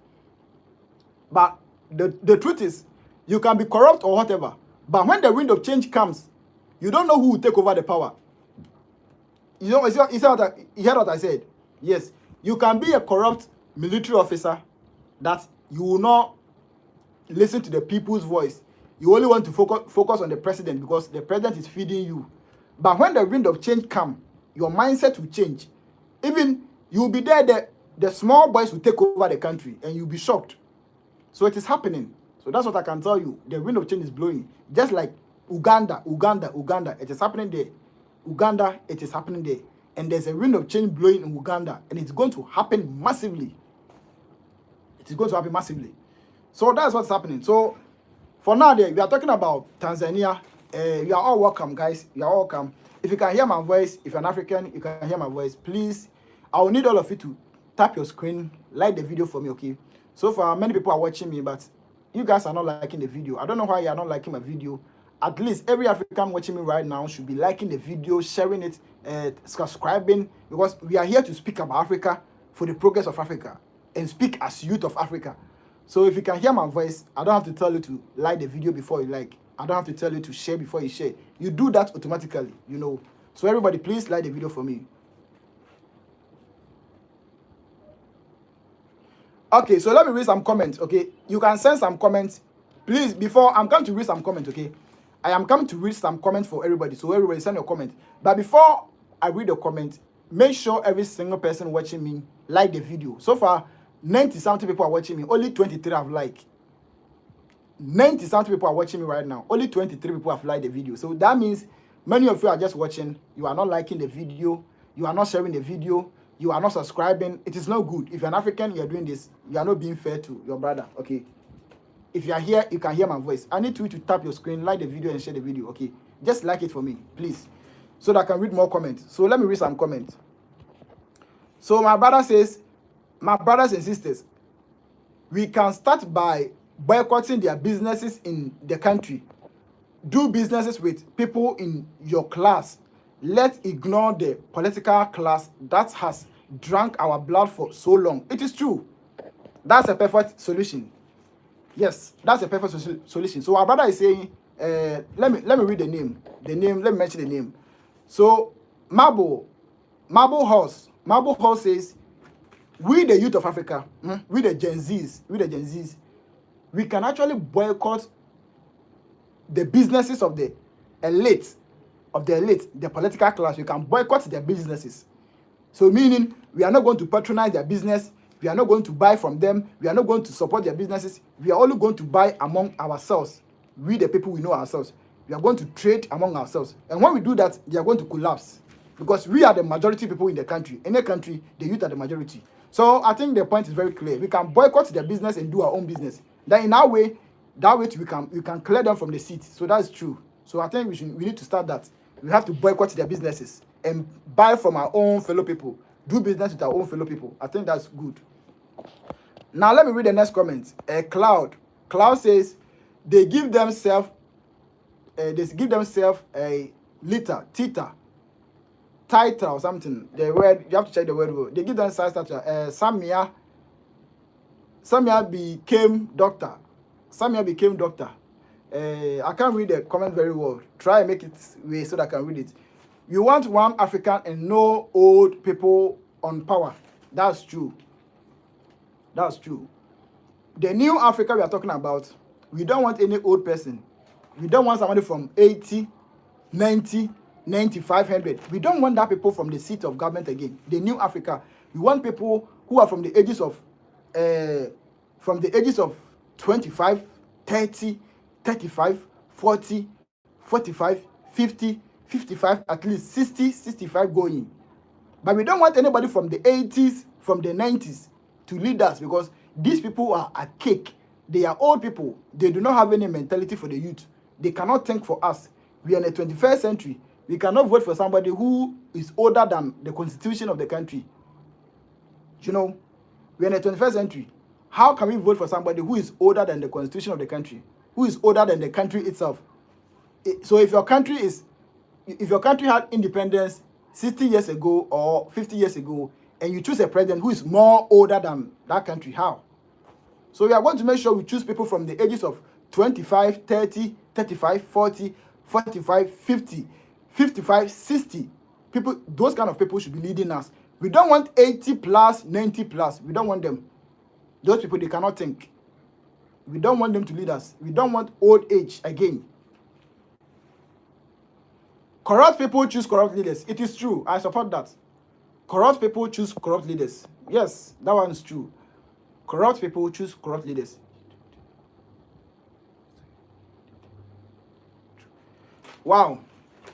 But the truth is, you can be corrupt or whatever. But when the wind of change comes, you don't know who will take over the power. You know, you heard what I said? Yes. You can be a corrupt military officer that you will not listen to the people's voice. you only want to focus on the president because the president is feeding you. But when the wind of change come, your mindset will change. Even you'll be there, the small boys will take over the country and you'll be shocked. So it is happening. So that's what I can tell you. The wind of change is blowing. Just like Uganda. It is happening there. Uganda, it is happening there. And there's a wind of change blowing in Uganda. And it's going to happen massively. It is going to happen massively. So that's what's happening. So for now, we are talking about Tanzania. You are all welcome, guys. You are all welcome. If you can hear my voice, if you're an African, you can hear my voice. Please, I will need all of you to tap your screen, like the video for me, okay? So far, many people are watching me, but you guys are not liking the video. I don't know why you are not liking my video. At least every African watching me right now should be liking the video, sharing it, subscribing, because we are here to speak about Africa for the progress of Africa and speak as youth of Africa. So if you can hear my voice, I don't have to tell you to like the video before you like. I don't have to tell you to share before you share. You do that automatically, you know. So everybody, please like the video for me. Okay, so let me read some comments, okay? You can send some comments. Please, before I'm coming to read some comments, okay? I am coming to read some comments for everybody. So everybody send your comment. But before I read the comment, make sure every single person watching me like the video. So far, 90-something people are watching me. Only 23 have liked. 90-something people are watching me right now. Only 23 people have liked the video. So that means many of you are just watching. You are not liking the video. You are not sharing the video. You are not subscribing. It is not good. If you're an African, you are doing this. You are not being fair to your brother, okay? If you are here, you can hear my voice. I need you to tap your screen, like the video, and share the video, okay? Just like it for me, please, so that I can read more comments. So let me read some comments. So my brother says, my brothers and sisters, we can start by boycotting their businesses in the country. Do businesses with people in your class. Let's ignore the political class that has drunk our blood for so long. It is true. That's a perfect solution. Yes, that's a perfect solution. So our brother is saying, let me read the name. Let me mention the name. So Marble Horse says, we the youth of Africa, we the Gen Zs, we can actually boycott the businesses of the elite, the political class. We can boycott their businesses. So meaning we are not going to patronize their business. We are not going to buy from them. We are not going to support their businesses. We are only going to buy among ourselves. We the people we know ourselves. We are going to trade among ourselves. And when we do that, they are going to collapse. Because we are the majority people in the country. In a country, the youth are the majority. So I think the point is very clear. We can boycott their business and do our own business. Then in our way, we can clear them from the seat. So that's true. So I think we need to start that. We have to boycott their businesses and buy from our own fellow people. Do business with our own fellow people. I think that's good. Now let me read the next comment. Cloud says they give themselves a litter, tita, title or something. The word, you have to check the word. They give themselves title. Samia became doctor. I can't read the comment very well. Try and make it way so that I can read it. You want one African and no old people on power. That's true. The new Africa we are talking about, we don't want any old person. We don't want somebody from 80, 90, 95, 100. We don't want that people from the seat of government again. The new Africa. We want people who are from the ages of 25, 30, 35, 40, 45, 50, 55, at least 60, 65 going. But we don't want anybody from the 80s, from the 90s to lead us, because these people are a cake. They are old people. They do not have any mentality for the youth. They cannot think for us. We are in the 21st century. We cannot vote for somebody who is older than the constitution of the country. You know, we are in the 21st century. How can we vote for somebody who is older than the constitution of the country? Who is older than the country itself? So if your country had independence 60 years ago or 50 years ago, and you choose a president who is more older than that country, how? So we are going to make sure we choose people from the ages of 25, 30, 35, 40, 45, 50, 55, 60. People, those kind of people should be leading us. We don't want 80 plus, 90 plus. We don't want them. Those people, they cannot think. We don't want them to lead us. We don't want old age again. Corrupt people choose corrupt leaders. It is true. I support that. Corrupt people choose corrupt leaders. Yes, that one is true. Corrupt people choose corrupt leaders. Wow.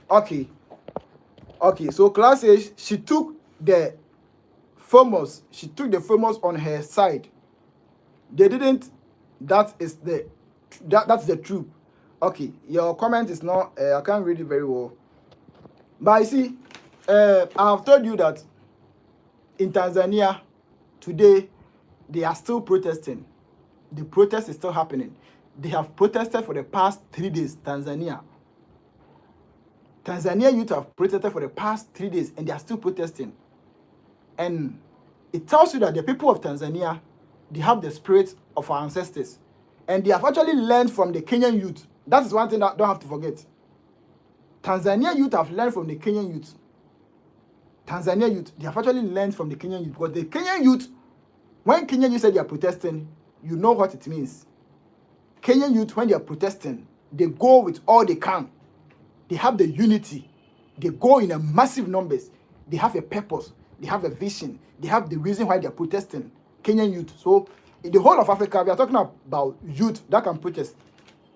Okay. Okay, so class says she took the famous on her side. They didn't. That's the truth. Okay, your comment is not. I can't read it very well. But I see. I have told you that in Tanzania today they are still protesting. The protest is still happening. They have protested for the past 3 days. Tanzania youth have protested for the past 3 days, and they are still protesting. And it tells you that the people of Tanzania, they have the spirit of our ancestors, and they have actually learned from the Kenyan youth. That is one thing that don't have to forget. Tanzania youth have learned from the Kenyan youth. Tanzania youth, they have actually learned from the Kenyan youth, because the Kenyan youth, when Kenyan youth said they are protesting, you know what it means. Kenyan youth, when they are protesting, they go with all they can. They have the unity. They go in a massive numbers. They have a purpose. They have a vision. They have the reason why they are protesting. Kenyan youth. So in the whole of Africa, we are talking about youth that can protest.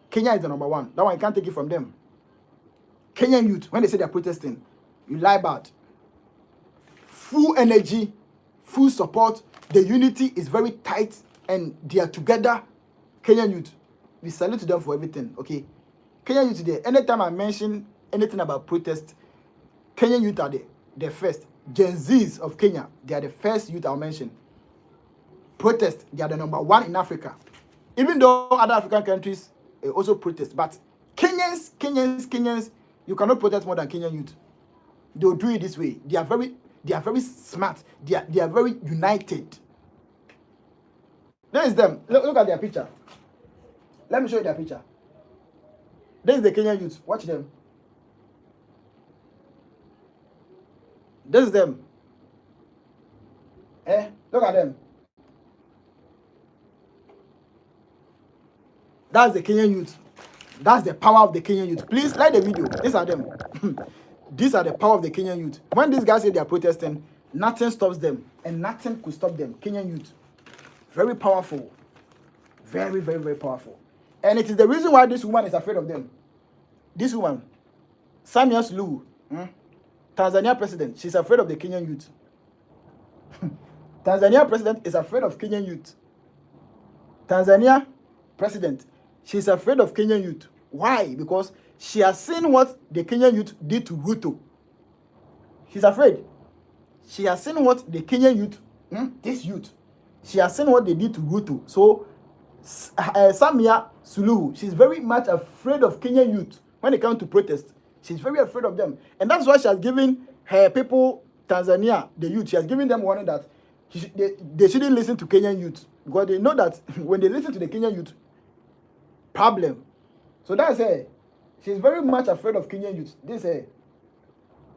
Kenya is the number one. That one, you can't take it from them. Kenyan youth, when they say they are protesting, you lie bad. Full energy, full support. The unity is very tight, and they are together. Kenyan youth, we salute them for everything. Okay, Kenyan youth today. Anytime I mention anything about protest, Kenyan youth are the first. Gen Zs of Kenya, they are the first youth I'll mention. Protest, they are the number one in Africa. Even though other African countries also protest, but Kenyans, you cannot protest more than Kenyan youth. They'll do it this way. They are very smart. They are very united. There is them. Look at their picture. Let me show you their picture. There is the Kenyan youth. Watch them. This is them. Look at them. That's the Kenyan youth. That's the power of the Kenyan youth. Please like the video. These are them. These are the power of the Kenyan youth. When these guys say they are protesting, nothing stops them, and nothing could stop them. Kenyan youth. Very powerful. Very, very, very powerful. And it is the reason why this woman is afraid of them. This woman, Samia Suluhu, Tanzania president, she's afraid of the Kenyan youth. Tanzania president is afraid of Kenyan youth. Tanzania president, she's afraid of Kenyan youth. Why? Because she has seen what the Kenyan youth did to Ruto. She's afraid. She has seen what the Kenyan youth, this youth, she has seen what they did to Ruto. So, Samia Suluhu, she's very much afraid of Kenyan youth when it comes to protest. She's very afraid of them. And that's why she has given her people, Tanzania, the youth, she has given them warning that they shouldn't listen to Kenyan youth. Because they know that when they listen to the Kenyan youth, problem. So that's her. She's very much afraid of Kenyan youth. This is her.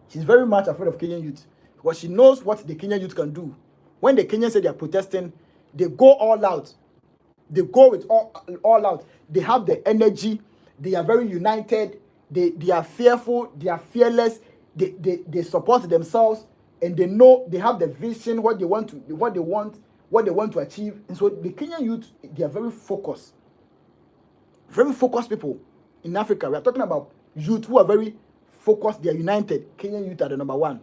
She's very much afraid of Kenyan youth. Because she knows what the Kenyan youth can do. When the Kenyans say they are protesting, they go all out. They go with all out. They have the energy. They are very united. They are fearful. They are fearless. They support themselves, and they know they have the vision, what they want to achieve. And so the Kenyan youth, they are very focused. Very focused people in Africa. We are talking about youth who are very focused. They are united. Kenyan youth are the number one.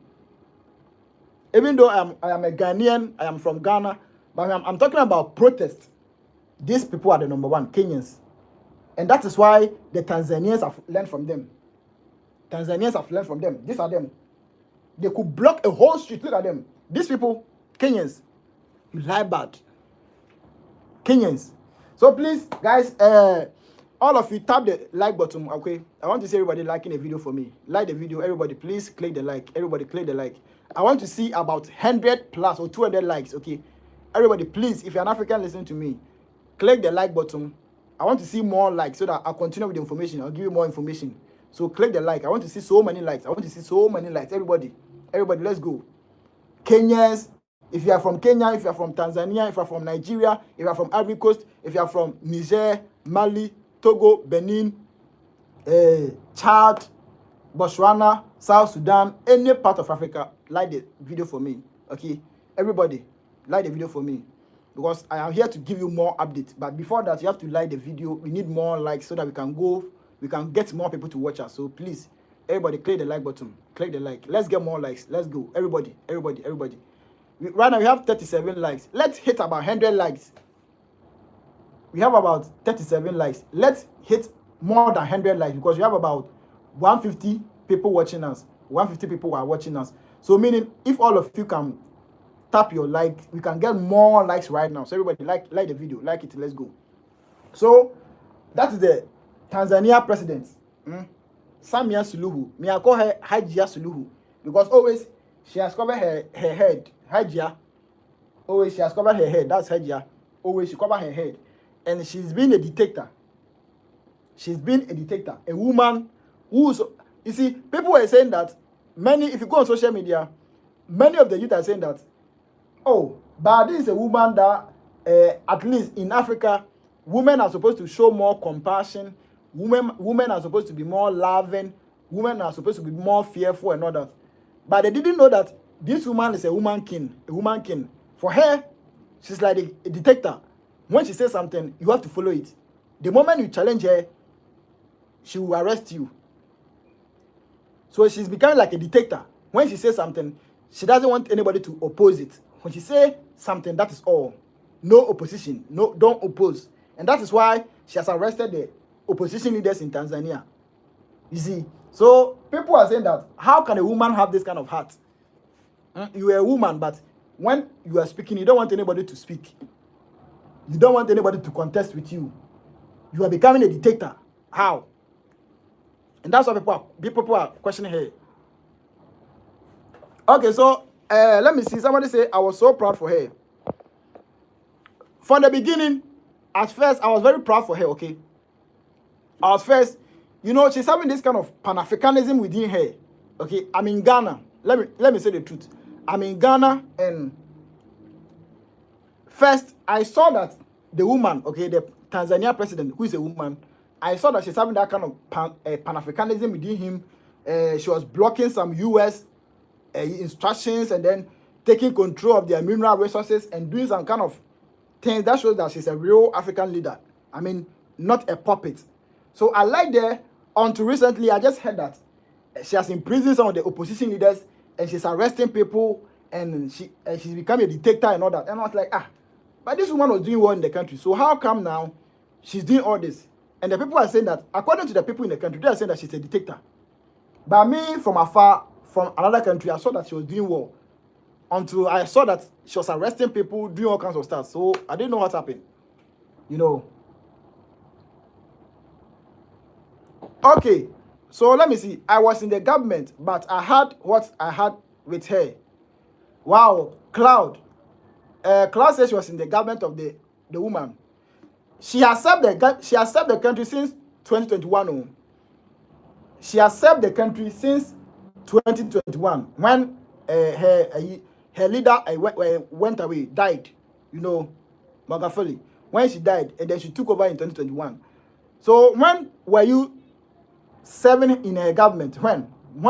Even though I am a Ghanaian, I am from Ghana, but I'm talking about protest. These people are the number one, Kenyans. And that is why the Tanzanians have learned from them. Tanzanians have learned from them. These are them. They could block a whole street. Look at them. These people, Kenyans, you lie bad. Kenyans. So please, guys, all of you tap the like button, okay? I want to see everybody liking the video for me. Like the video, everybody, please click the like. Everybody, click the like. I want to see about 100 plus or 200 likes, okay? Everybody, please, if you're an African listening to me, click the like button. I want to see more likes so that I'll continue with the information. I'll give you more information. So click the like. I want to see so many likes. I want to see so many likes. Everybody, let's go. Kenyans If you are from Kenya, if you are from Tanzania, if you are from Nigeria, if you are from Ivory Coast, if you are from Niger, Mali, Togo, Benin, Chad, Botswana, South Sudan, any part of Africa, like the video for me. Okay, everybody, like the video for me, because I am here to give you more updates. But before that, you have to like the video. We need more likes so that we can get more people to watch us. So please, everybody, click the like button. Click the like. Let's get more likes. Let's go, everybody. Right now we have 37 likes. Let's hit about 100 likes. We have about 37 likes. Let's hit more than 100 likes, because we have about 150 people watching us. 150 people are watching us. So meaning, if all of you can tap your like, we can get more likes right now. So everybody, like the video, like it. Let's go. So that is the Tanzania president, Samia Suluhu. Me I call her Hajia Suluhu, because always she has covered her head. Hajia, always she has covered her head. That's Hajia. Always she covered her head, and she's been a dictator. She's been a dictator, a woman who's, you see, people are saying that if you go on social media, many of the youth are saying that, oh, but this is a woman that, at least in Africa, women are supposed to show more compassion. Women are supposed to be more loving. Women are supposed to be more fearful and all that. But they didn't know that this woman is a woman king. A woman king. For her, she's like a dictator. When she says something, you have to follow it. The moment you challenge her, she will arrest you. So she's becoming like a dictator. When she says something, she doesn't want anybody to oppose it. When she says something, that is all. No opposition. No, don't oppose. And that is why she has arrested the opposition leaders in Tanzania. You see, so people are saying that, how can a woman have this kind of heart? You are a woman, but when you are speaking, you don't want anybody to speak. You don't want anybody to contest with you. You are becoming a dictator. How? And that's what people are questioning her. Okay, so let me see. Somebody say, I was so proud for her. From the beginning, at first, I was very proud for her, okay? At first, you know, she's having this kind of Pan-Africanism within her. Okay, I'm in Ghana. Let me say the truth. I'm in Ghana, and first, I saw that the woman, okay, the Tanzania president, who is a woman, I saw that she's having that kind of Pan-Africanism within him. She was blocking some U.S. Instructions and then taking control of their mineral resources and doing some kind of things that shows that she's a real African leader. I mean, not a puppet. So I like that. Until recently, I just heard that she has imprisoned some of the opposition leaders and she's arresting people and she's become a dictator and all that. And I was like, but this woman was doing well in the country. So how come now she's doing all this? And the people are saying that, according to the people in the country, they are saying that she's a dictator. But me, from afar, from another country, I saw that she was doing well. Until I saw that she was arresting people, doing all kinds of stuff. So I didn't know what happened. You know. Okay. So let me see. I was in the government, but I had what I had with her. Wow. Cloud. Cloud says she was in the government of the woman. She has served the country since 2021. Oh. She has served the country since 2021 when her leader went away, died. You know, Magafuli. When she died, and then she took over in 2021. So when were you serving in her government? When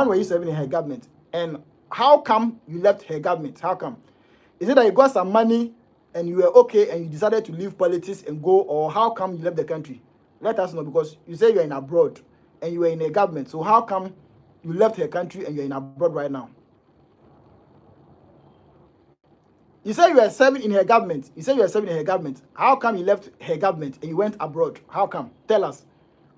were you serving in her government? And how come you left her government? How come? Is it that you got some money and you were okay and you decided to leave politics and go, or how come you left the country? Let us know, because you say you're in abroad and you were in a government. So how come you left her country and you're in abroad right now? You say you were serving in her government. You say you were serving in her government. How come you left her government and you went abroad? How come? Tell us.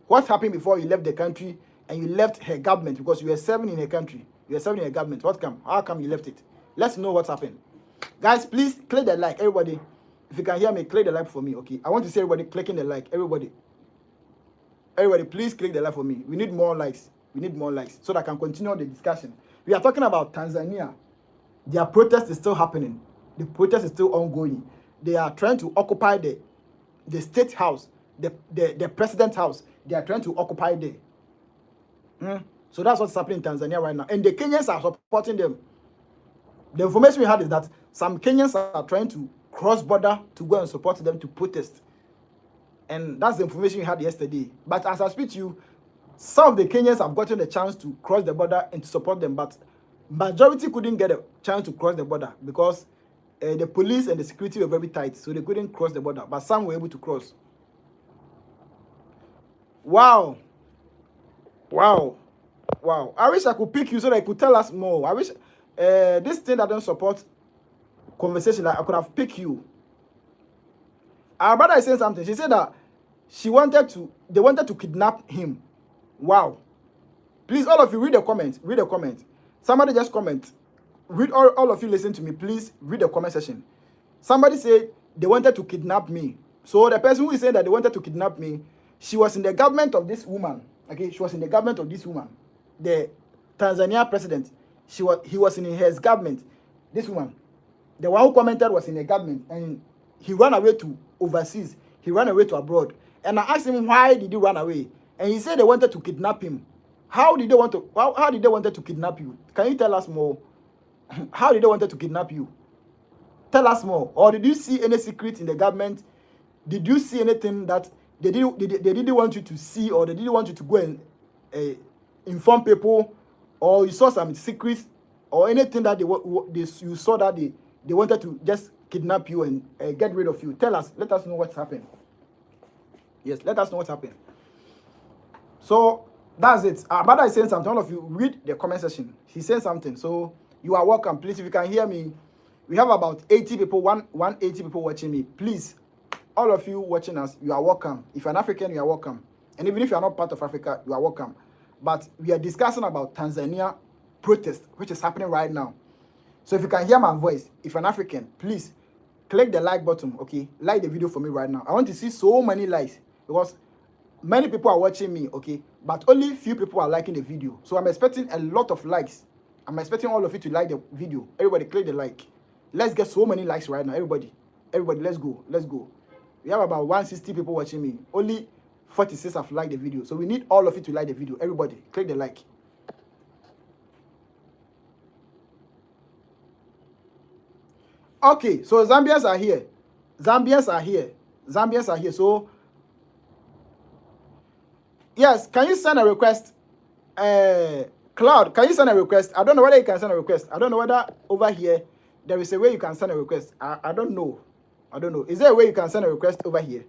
What happened before you left the country and you left her government? Because you were serving in her country. You were serving in her government. How come you left it? Let's know what's happened. Guys, please click the like. Everybody, if you can hear me, click the like for me, okay? I want to see everybody clicking the like. Everybody, please click the like for me. We need more likes. We need more likes so that I can continue the discussion. We are talking about Tanzania. Their protest is still happening. The protest is still ongoing. They are trying to occupy the state house, the president's house. They are trying to occupy there. So that's what's happening in Tanzania right now. And the Kenyans are supporting them. The information we had is that some Kenyans are trying to cross border to go and support them to protest. And that's the information we had yesterday. But as I speak to you, some of the Kenyans have gotten a chance to cross the border and to support them, but majority couldn't get a chance to cross the border because the police and the security were very tight, so they couldn't cross the border. But some were able to cross. Wow. Wow. Wow. I wish I could pick you so that I could tell us more. I wish this thing that don't support conversation, that I could have picked you. Our brother is saying something. She said that they wanted to kidnap him. Wow. Please, all of you, read the comment. Read the comment. Somebody just comment. Read, all of you listen to me. Please read the comment section. Somebody said they wanted to kidnap me. So the person who is saying that they wanted to kidnap me, she was in the government of this woman. Okay, she was in the government of this woman. The Tanzania president. He was in his government. This woman. The one who commented was in the government, and he ran away to overseas. He ran away to abroad. And I asked him, why did he run away? And he said they wanted to kidnap him. How did they want to kidnap you? Can you tell us more? How did they wanted to kidnap you? Tell us more. Or did you see any secret in the government? Did you see anything that they didn't want you to see, or they didn't want you to go and inform people, or you saw some secrets, or anything that you saw that they wanted to just kidnap you and get rid of you? Tell us. Let us know what's happened. Yes, let us know what's happened. So that's it. Abada is saying something. All of you read the comment section. He's saying something. So you are welcome. Please, if you can hear me, we have about 80 people, 180 people watching me. Please, all of you watching us, you are welcome. If you're an African, you are welcome. And even if you are not part of Africa, you are welcome. But we are discussing about Tanzania protest, which is happening right now. So if you can hear my voice, if you're an African, please click the like button, okay? Like the video for me right now. I want to see so many likes because many people are watching me, okay? But only few people are liking the video. So I'm expecting a lot of likes. I'm expecting all of you to like the video. Everybody click the like. Let's get so many likes right now. Everybody, let's go. Let's go. We have about 160 people watching me. Only 46 have liked the video. So we need all of you to like the video. Everybody, click the like. Okay, so Zambians are here. Zambians are here. Zambians are here. So, yes, can you send a request? Cloud, can you send a request? I don't know whether you can send a request. I don't know whether over here there is a way you can send a request. I don't know. I don't know. Is there a way you can send a request over here?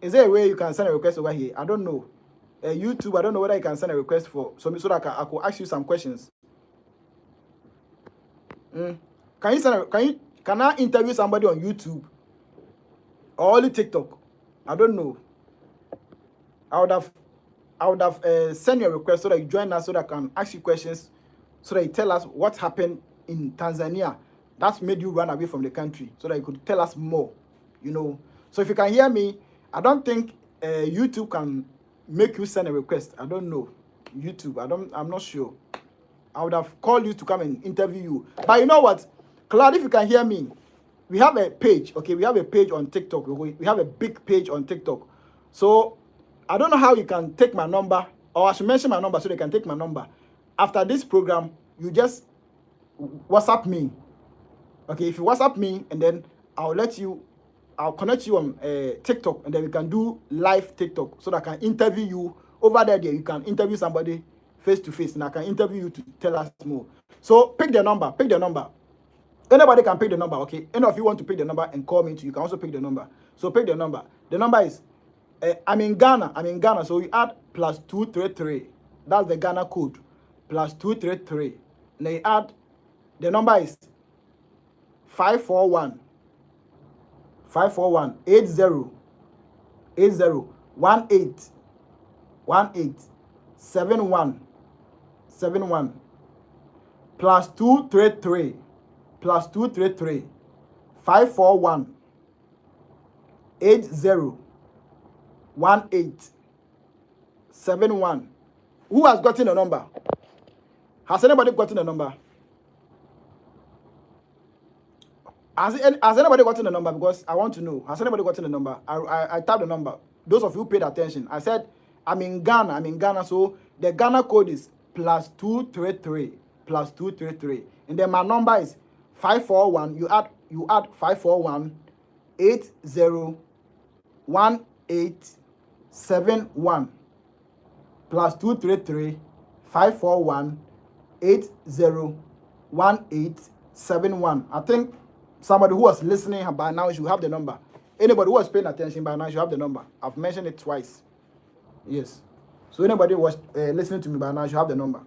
Is there a way you can send a request over here? I don't know. YouTube, I don't know whether you can send a request so that I could ask you some questions. Can I interview somebody on YouTube or only TikTok? I don't know. I would have sent you a request so that you join us, so that I can ask you questions, so that you tell us what happened in Tanzania that made you run away from the country, so that you could tell us more, you know. So if you can hear me, I don't think YouTube can make you send a request. I don't know. YouTube, I'm not sure. I would have called you to come and interview you. But you know what? Claude, if you can hear me, we have a page, okay? We have a page on TikTok. We have a big page on TikTok. So I don't know how you can take my number, or I should mention my number so they can take my number. After this program, you just WhatsApp me. Okay, if you WhatsApp me, and then I'll connect you on TikTok, and then we can do live TikTok so that I can interview you over there. You can interview somebody face to face, and I can interview you to tell us more. So pick the number. Anybody can pick the number, okay? Any of you want to pick the number and call me too, you can also pick the number. So pick the number. The number is, I'm in Ghana, so you add +233. That's the Ghana code. +233. And then you add, the number is 541 80 18 71 +233 541 80 18 71. Who has gotten the number? Has anybody gotten the number? Has anybody gotten the number? Because I want to know. Has anybody gotten the number? I tapped the number. Those of you who paid attention, I said I'm in Ghana. So the Ghana code is +233 +233, and then my number is 541. You add 541 801871 plus 233 541 801871. I think somebody who was listening by now should have the number. Anybody who was paying attention by now should have the number. I've mentioned it twice. Yes. So anybody who was listening to me by now should have the number.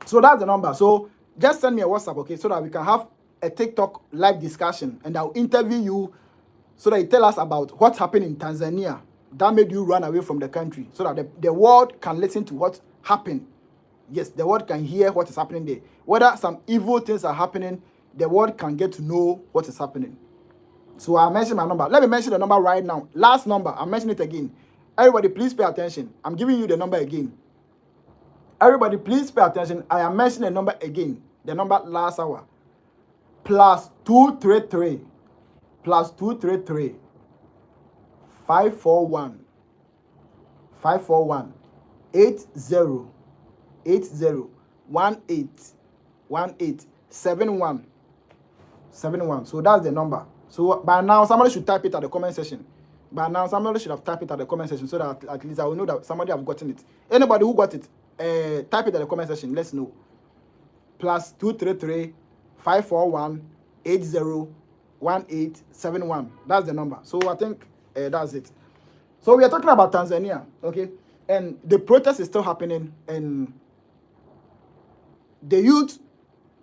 So that's the number. So just send me a WhatsApp, okay, so that we can have a TikTok live discussion, and I'll interview you so that you tell us about what happened in Tanzania that made you run away from the country, so that the world can listen to what happened. Yes, the world can hear what is happening there. Whether some evil things are happening, the world can get to know what is happening. So I mentioned my number. Let me mention the number right now. Last number. I'll mention it again. Everybody, please pay attention. I'm giving you the number again. Everybody, please pay attention. I am mentioning the number again. The number last hour. Plus 233. Plus 233. 541. 541. 80. 1871. So that's the number. So by now somebody should type it at the comment section. By now somebody should have typed it at the comment section, so that at least I will know that somebody have gotten it. Anybody who got it, type it at the comment section. Let's know. Plus 233 541 801871. That's the number. So I think that's it. So we are talking about Tanzania, okay? And the protest is still happening, and the youth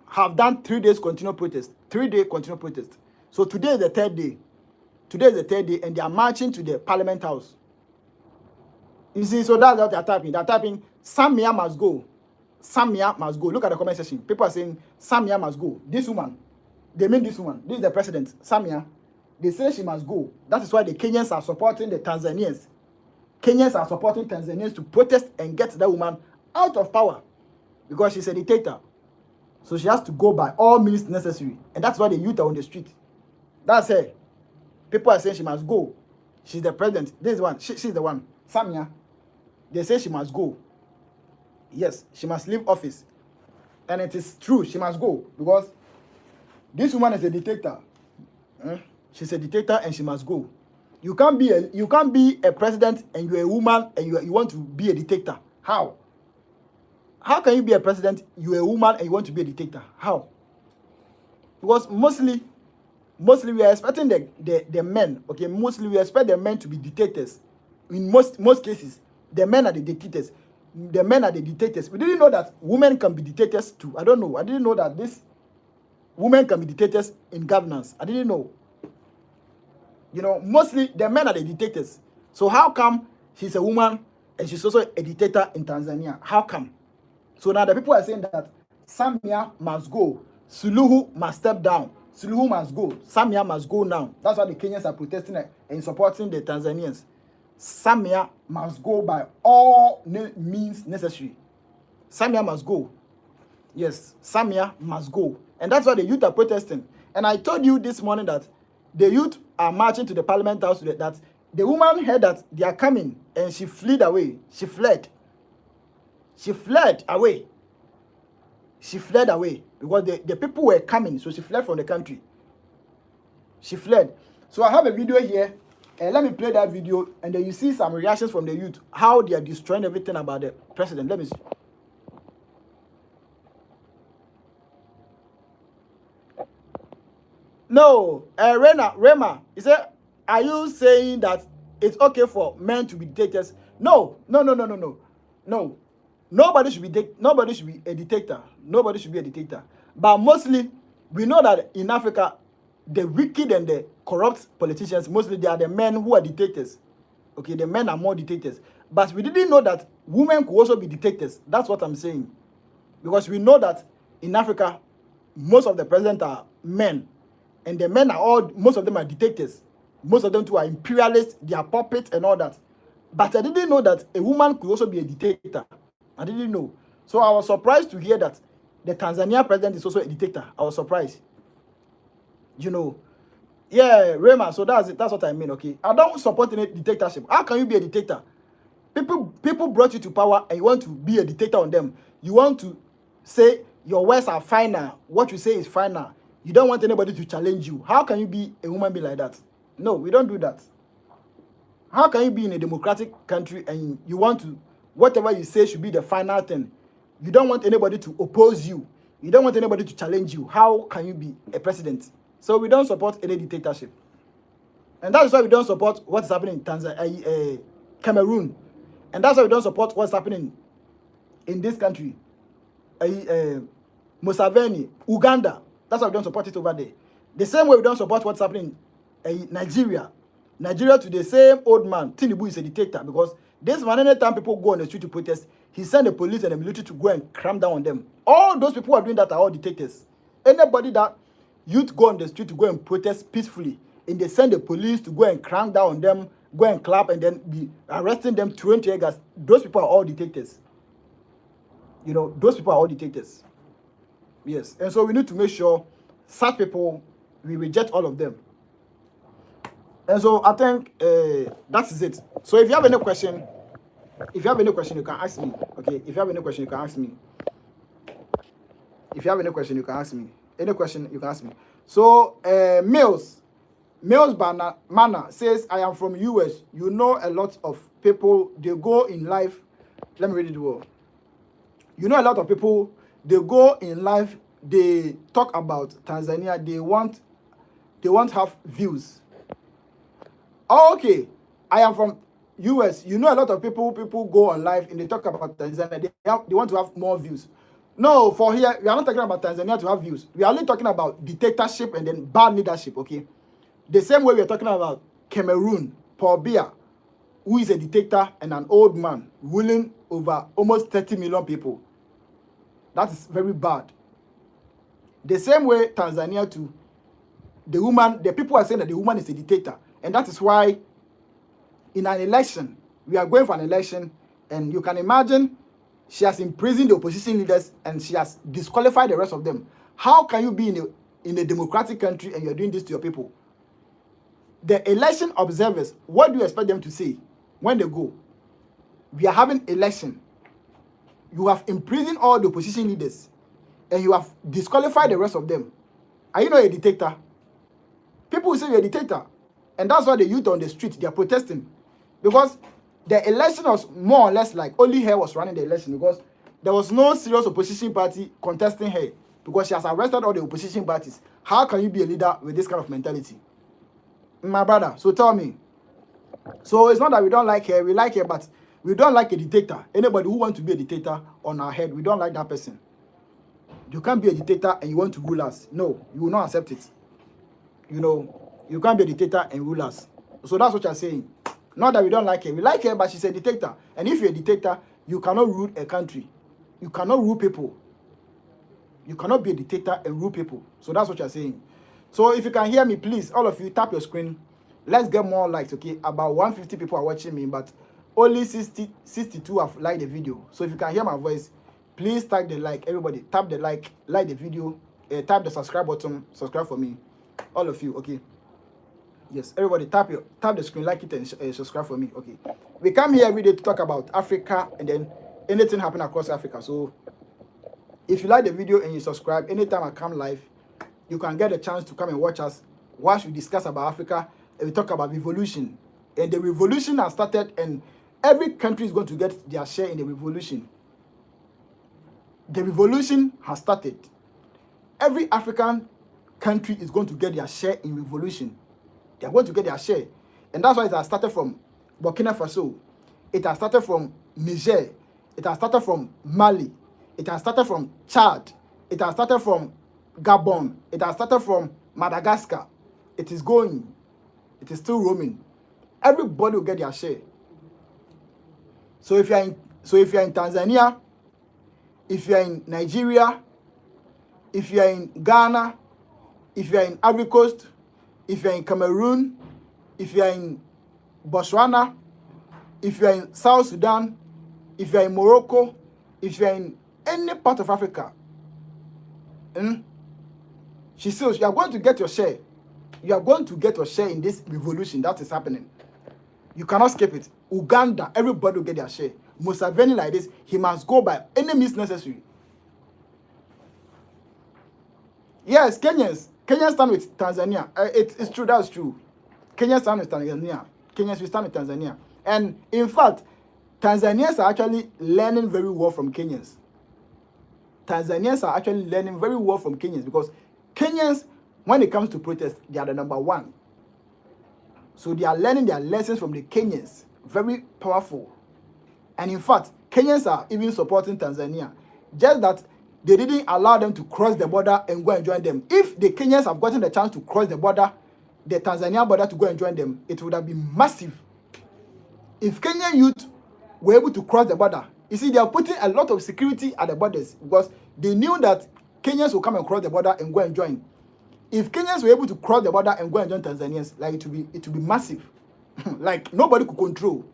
have done 3 days continuous protest. 3-day continuous protest. So today is the third day. Today is the third day, and they are marching to the Parliament House. You see, so that's what they are typing. They are typing, Samia must go. Samia must go. Look at the comment section. People are saying, Samia must go. This woman, they mean this woman. This is the president, Samia. They say she must go. That is why the Kenyans are supporting the Tanzanians. Kenyans are supporting Tanzanians to protest and get that woman out of power, because she's a dictator. So she has to go by all means necessary. And that's why the youth are on the street. That's her. People are saying she must go. She's the president. This is one. She's the one. Samia. They say she must go. Yes, she must leave office. And it is true. She must go. Because this woman is a dictator. She's a dictator and she must go. You can't be a president and you're a woman and you want to be a dictator. How? How can you be a president, you're a woman, and you want to be a dictator? How? Because mostly we are expecting the men, okay? Mostly we expect the men to be dictators. In most cases, the men are the dictators. The men are the dictators. We didn't know that women can be dictators too. I don't know. I didn't know that women can be dictators in governance. I didn't know. You know, mostly the men are the dictators. So how come she's a woman and she's also a dictator in Tanzania? How come? So now the people are saying that Samia must go. Suluhu must step down. Suluhu must go. Samia must go now. That's why the Kenyans are protesting and supporting the Tanzanians. Samia must go by all means necessary. Samia must go. Yes, Samia must go. And that's why the youth are protesting. And I told you this morning that the youth are marching to the Parliament House, that the woman heard that they are coming and she fled away. She fled. She fled away. She fled away because the people were coming, so she fled from the country. She fled. So I have a video here, and let me play that video, and then you see some reactions from the youth, how they are destroying everything about the president. Let me see. No, Rema, he said, are you saying that it's okay for men to be dictators? No. Nobody should be a dictator. Nobody should be a dictator. But mostly, we know that in Africa, the wicked and the corrupt politicians, mostly they are the men who are dictators. Okay, the men are more dictators. But we didn't know that women could also be dictators. That's what I'm saying. Because we know that in Africa, most of the presidents are men. And the men most of them are dictators. Most of them too are imperialists, they are puppets and all that. But I didn't know that a woman could also be a dictator. I didn't know. So I was surprised to hear that the Tanzania president is also a dictator. I was surprised. You know. Yeah, Rema, so that's it. That's what I mean, okay? I don't support any dictatorship. How can you be a dictator? People brought you to power and you want to be a dictator on them. You want to say your words are finer. What you say is finer. You don't want anybody to challenge you. How can you be a human being like that? No, we don't do that. How can you be in a democratic country and you want to, whatever you say should be the final thing? You don't want anybody to oppose you. You don't want anybody to challenge you. How can you be a president? So we don't support any dictatorship. And that's why we don't support what's happening in Tanzania, Cameroon. And that's why we don't support what's happening in this country. Museveni, Uganda. That's why we don't support it over there. The same way we don't support what's happening in Nigeria. Nigeria to the same old man, Tinubu is a dictator because this man, anytime people go on the street to protest, he sent the police and the military to go and cram down on them. All those people who are doing that are all dictators. Anybody that youth go on the street to go and protest peacefully, and they send the police to go and cram down on them, go and clap, and then be arresting them, 20 years, those people are all dictators. You know, those people are all dictators. Yes, and so we need to make sure such people, we reject all of them. And so I think that is it. So if you have any question, you can ask me. Okay, if you have any question, you can ask me. If you have any question, you can ask me. Any question, you can ask me. So Mills Mana says, I am from US. You know a lot of people, they go in life. Let me read it well. You know a lot of people, they go in life, they talk about Tanzania, they want have views. Oh, okay, I am from US. You know a lot of people go on live and they talk about Tanzania. They want to have more views. No, for here, we are not talking about Tanzania to have views. We are only talking about dictatorship and then bad leadership, okay? The same way we are talking about Cameroon, Paul Biya, who is a dictator and an old man ruling over almost 30 million people. That is very bad. The same way Tanzania too, the people are saying that the woman is a dictator. And that is why in an election, we are going for an election, and you can imagine she has imprisoned the opposition leaders and she has disqualified the rest of them. How can you be in a democratic country and you're doing this to your people? The election observers, what do you expect them to say when they go? We are having election. You have imprisoned all the opposition leaders and you have disqualified the rest of them. Are you not a dictator? People will say you're a dictator. And that's why the youth on the street, they are protesting. Because the election was more or less like only her was running the election because there was no serious opposition party contesting her because she has arrested all the opposition parties. How can you be a leader with this kind of mentality? My brother, so tell me. So it's not that we don't like her, we like her, but we don't like a dictator. Anybody who wants to be a dictator on our head, we don't like that person. You can't be a dictator and you want to rule us. No, you will not accept it. You know, you can't be a dictator and rule us. So that's what you're saying. Not that we don't like her. We like her, but she's a dictator. And if you're a dictator, you cannot rule a country. You cannot rule people. You cannot be a dictator and rule people. So that's what you're saying. So if you can hear me, please, all of you, tap your screen. Let's get more likes, okay? About 150 people are watching me, but only 62 have liked the video. So if you can hear my voice, please tap the like. Everybody, tap the like the video, tap the subscribe button, subscribe for me. All of you, okay? Yes, everybody, tap the screen, like it, and subscribe for me, okay? We come here every day to talk about Africa and then anything happen across Africa. So if you like the video and you subscribe, anytime I come live, you can get a chance to come and watch us. Watch we discuss about Africa and we talk about revolution. And the revolution has started, and every country is going to get their share in the revolution. The revolution has started. Every African country is going to get their share in revolution. They are going to get their share. And that's why it has started from Burkina Faso. It has started from Niger. It has started from Mali. It has started from Chad. It has started from Gabon. It has started from Madagascar. It is going. It is still roaming. Everybody will get their share. So if you are in Tanzania, if you are in Nigeria, if you are in Ghana, if you are in Ivory Coast, if you are in Cameroon, if you are in Botswana, if you are in South Sudan, if you are in Morocco, if you are in any part of Africa, she says you are going to get your share. You are going to get your share in this revolution that is happening. You cannot skip it. Uganda, everybody will get their share. Museveni like this, he must go by any means necessary. Yes, Kenyans, Kenyans stand with Tanzania. It's true, that's true. Kenyans stand with Tanzania. Kenyans will stand with Tanzania. And in fact, Tanzanians are actually learning very well from Kenyans. Tanzanians are actually learning very well from Kenyans because Kenyans, when it comes to protest, they are the number one. So they are learning their lessons from the Kenyans. Very powerful. And in fact, Kenyans are even supporting Tanzania. Just that they didn't allow them to cross the border and go and join them. If the Kenyans have gotten the chance to cross the border, the Tanzania border to go and join them, it would have been massive. If Kenyan youth were able to cross the border, you see, they are putting a lot of security at the borders because they knew that Kenyans will come and cross the border and go and join. If Kenyans were able to cross the border and go and join Tanzanians, like it will be massive. Like nobody could control.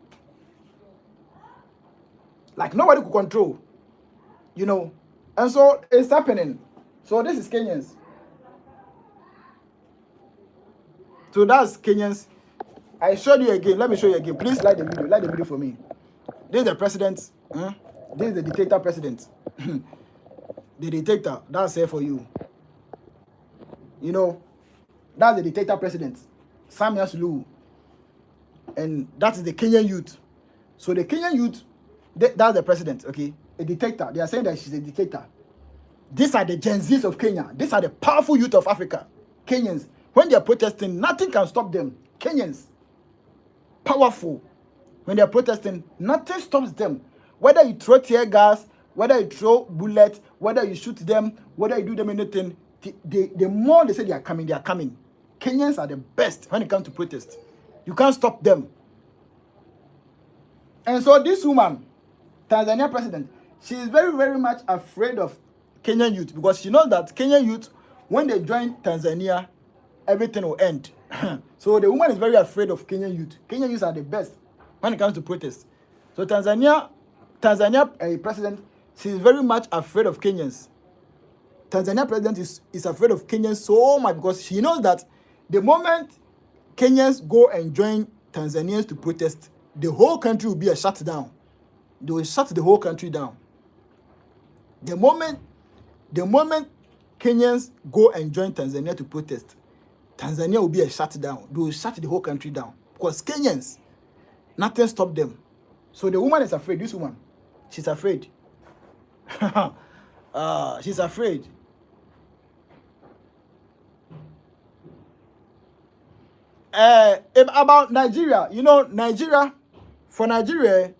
Like nobody could control. You know. And so it's happening. So this is Kenyans. So that's Kenyans. I showed you again. Let me show you again. Please like the video. Like the video for me. This is the president. This is the dictator president. The dictator. That's here for you. You know, that's the dictator president. Samuel Suluhu. And that is the Kenyan youth. So the Kenyan youth, that's the president, okay? A dictator. They are saying that she's a dictator. These are the Gen Zs of Kenya. These are the powerful youth of Africa. Kenyans. When they are protesting, nothing can stop them. Kenyans. Powerful. When they are protesting, nothing stops them. Whether you throw tear gas, whether you throw bullets, whether you shoot them, whether you do them anything, the more they say they are coming, they are coming. Kenyans are the best when it comes to protest. You can't stop them. And so this woman, Tanzania president, she is very, very much afraid of Kenyan youth because she knows that Kenyan youth, when they join Tanzania, everything will end. So the woman is very afraid of Kenyan youth. Kenyan youth are the best when it comes to protest. So Tanzania president, she is very much afraid of Kenyans. Tanzania president is afraid of Kenyans so much because she knows that the moment Kenyans go and join Tanzanians to protest, the whole country will be a shutdown. They will shut the whole country down. The moment Kenyans go and join Tanzania to protest, Tanzania will be a shutdown. They will shut the whole country down. Because Kenyans, nothing stopped them. So the woman is afraid. This woman, she's afraid. She's afraid. About Nigeria, you know, for Nigeria,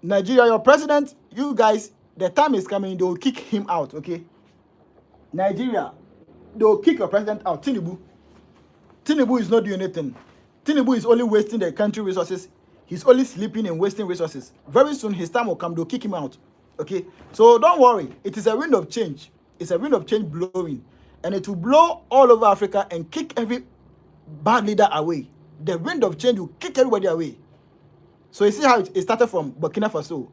your president, you guys, the time is coming, they will kick him out, okay? Nigeria, they will kick your president out. Tinubu is not doing anything. Tinubu is only wasting the country resources. He's only sleeping and wasting resources. Very soon, his time will come, they'll kick him out, okay? So don't worry, it is a wind of change. It's a wind of change blowing. And it will blow all over Africa and kick every bad leader away. The wind of change will kick everybody away. So you see how it started from Burkina Faso.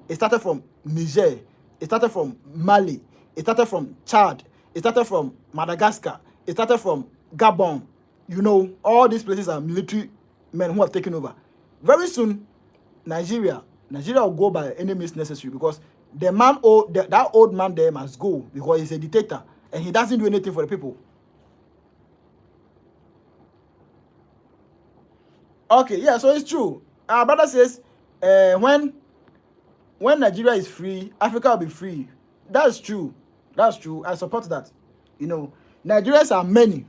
It started from Niger. It started from Mali. It started from Chad. It started from Madagascar. It started from Gabon. You know, all these places are military men who have taken over. Very soon, Nigeria will go by any means necessary because that old man there must go because he's a dictator and he doesn't do anything for the people. Okay, yeah, so it's true. Our brother says, when Nigeria is free, Africa will be free. That's true. That's true. I support that. You know, Nigerians are many.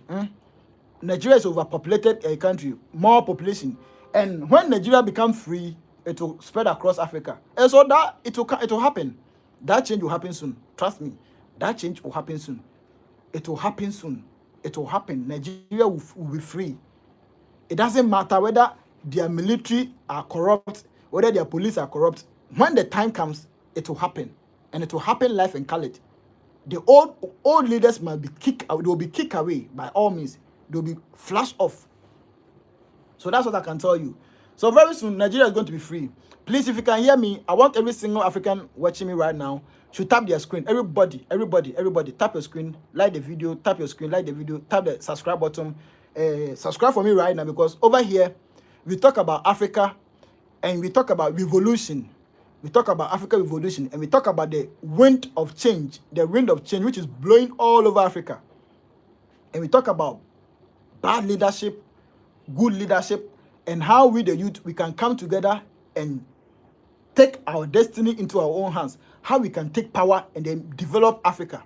Nigeria is overpopulated country, more population. And when Nigeria becomes free, it will spread across Africa. And so that it will happen. That change will happen soon. Trust me. That change will happen soon. It will happen soon. It will happen. Nigeria will be free. It doesn't matter whether their military are corrupt, whether their police are corrupt. When the time comes, it will happen. And it will happen live and colored. The old leaders must be kicked out. They will be kicked away by all means. They will be flashed off. So that's what I can tell you. So very soon, Nigeria is going to be free. Please, if you can hear me, I want every single African watching me right now to tap their screen. Everybody, tap your screen, like the video, tap your screen, like the video, tap the subscribe button. Subscribe for me right now because over here, we talk about Africa and we talk about revolution. We talk about Africa revolution and we talk about the wind of change which is blowing all over Africa. and we talk about bad leadership, good leadership, and how we the youth, we can come together and take our destiny into our own hands, how we can take power and then develop Africa.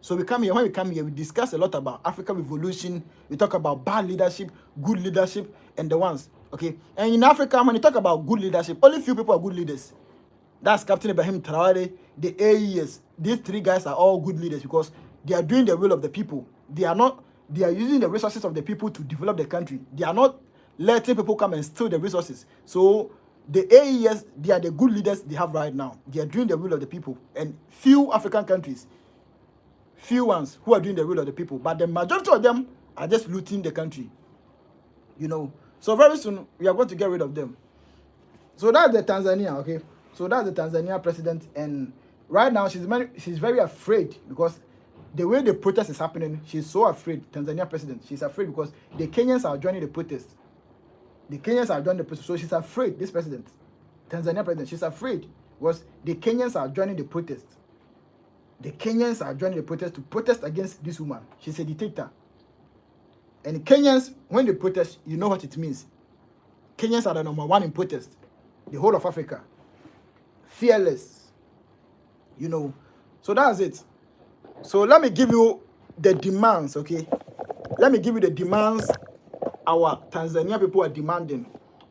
So we come here, when we come here, we discuss a lot about African revolution. We talk about bad leadership, good leadership, and the ones, okay? And in Africa, when you talk about good leadership, only few people are good leaders. That's Captain Ibrahim Traore, the AES. These three guys are all good leaders because they are doing the will of the people. They are using the resources of the people to develop the country. They are not letting people come and steal the resources. So the AES, they are the good leaders they have right now. They are doing the will of the people. And few African countries, few ones who are doing the will of the people, but the majority of them are just looting the country. You know. So very soon we are going to get rid of them. So that's the Tanzania, okay? So that's the Tanzania president, and right now she's very afraid because the way the protest is happening, she's so afraid. Tanzania president, she's afraid because the Kenyans are joining the protest. The Kenyans are joining the protest, so she's afraid. This president, Tanzania president, she's afraid because the Kenyans are joining the protest. The Kenyans are joining the protest to protest against this woman. She's a dictator. And Kenyans, when they protest, you know what it means. Kenyans are the number one in protest. The whole of Africa. Fearless. You know. So that's it. So let me give you the demands, okay? Let me give you the demands our Tanzania people are demanding.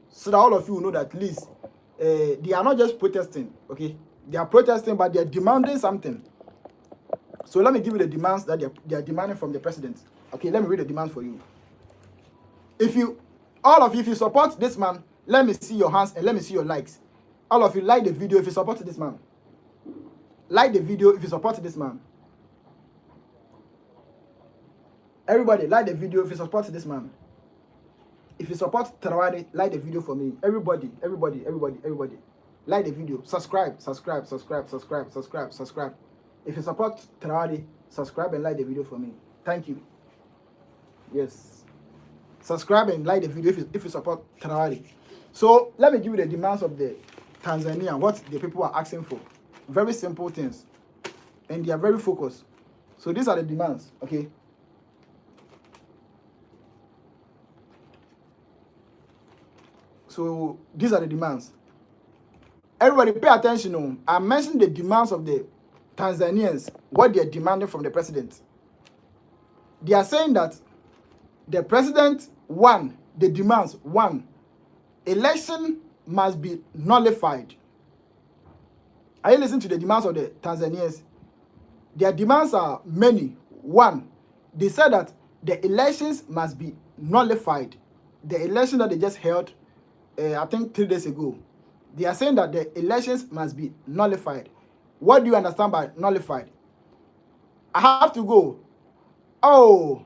So that all of you know that at least they are not just protesting, okay? They are protesting, but they are demanding something. So let me give you the demands that they are demanding from the president. Okay, let me read the demands for you. All of you, if you support this man, let me see your hands and let me see your likes. All of you, like the video if you support this man. Like the video if you support this man. Everybody, like the video if you support this man. If you support Traore, like the video for me. Everybody. Like the video. Subscribe. If you support Traore, subscribe and like the video for me. Thank you. Yes. Subscribe and like the video if you support Traore. So let me give you the demands of the Tanzania, what the people are asking for. Very simple things. And they are very focused. So these are the demands, okay? So these are the demands. Everybody pay attention. I mentioned the demands of the Tanzanians, what they are demanding from the president. They are saying that the president, the demands, election must be nullified. Are you listening to the demands of the Tanzanians? Their demands are many. They said that the elections must be nullified. The election that they just held, I think 3 days ago, they are saying that the elections must be nullified. What do you understand by nullified? I have to go. Oh,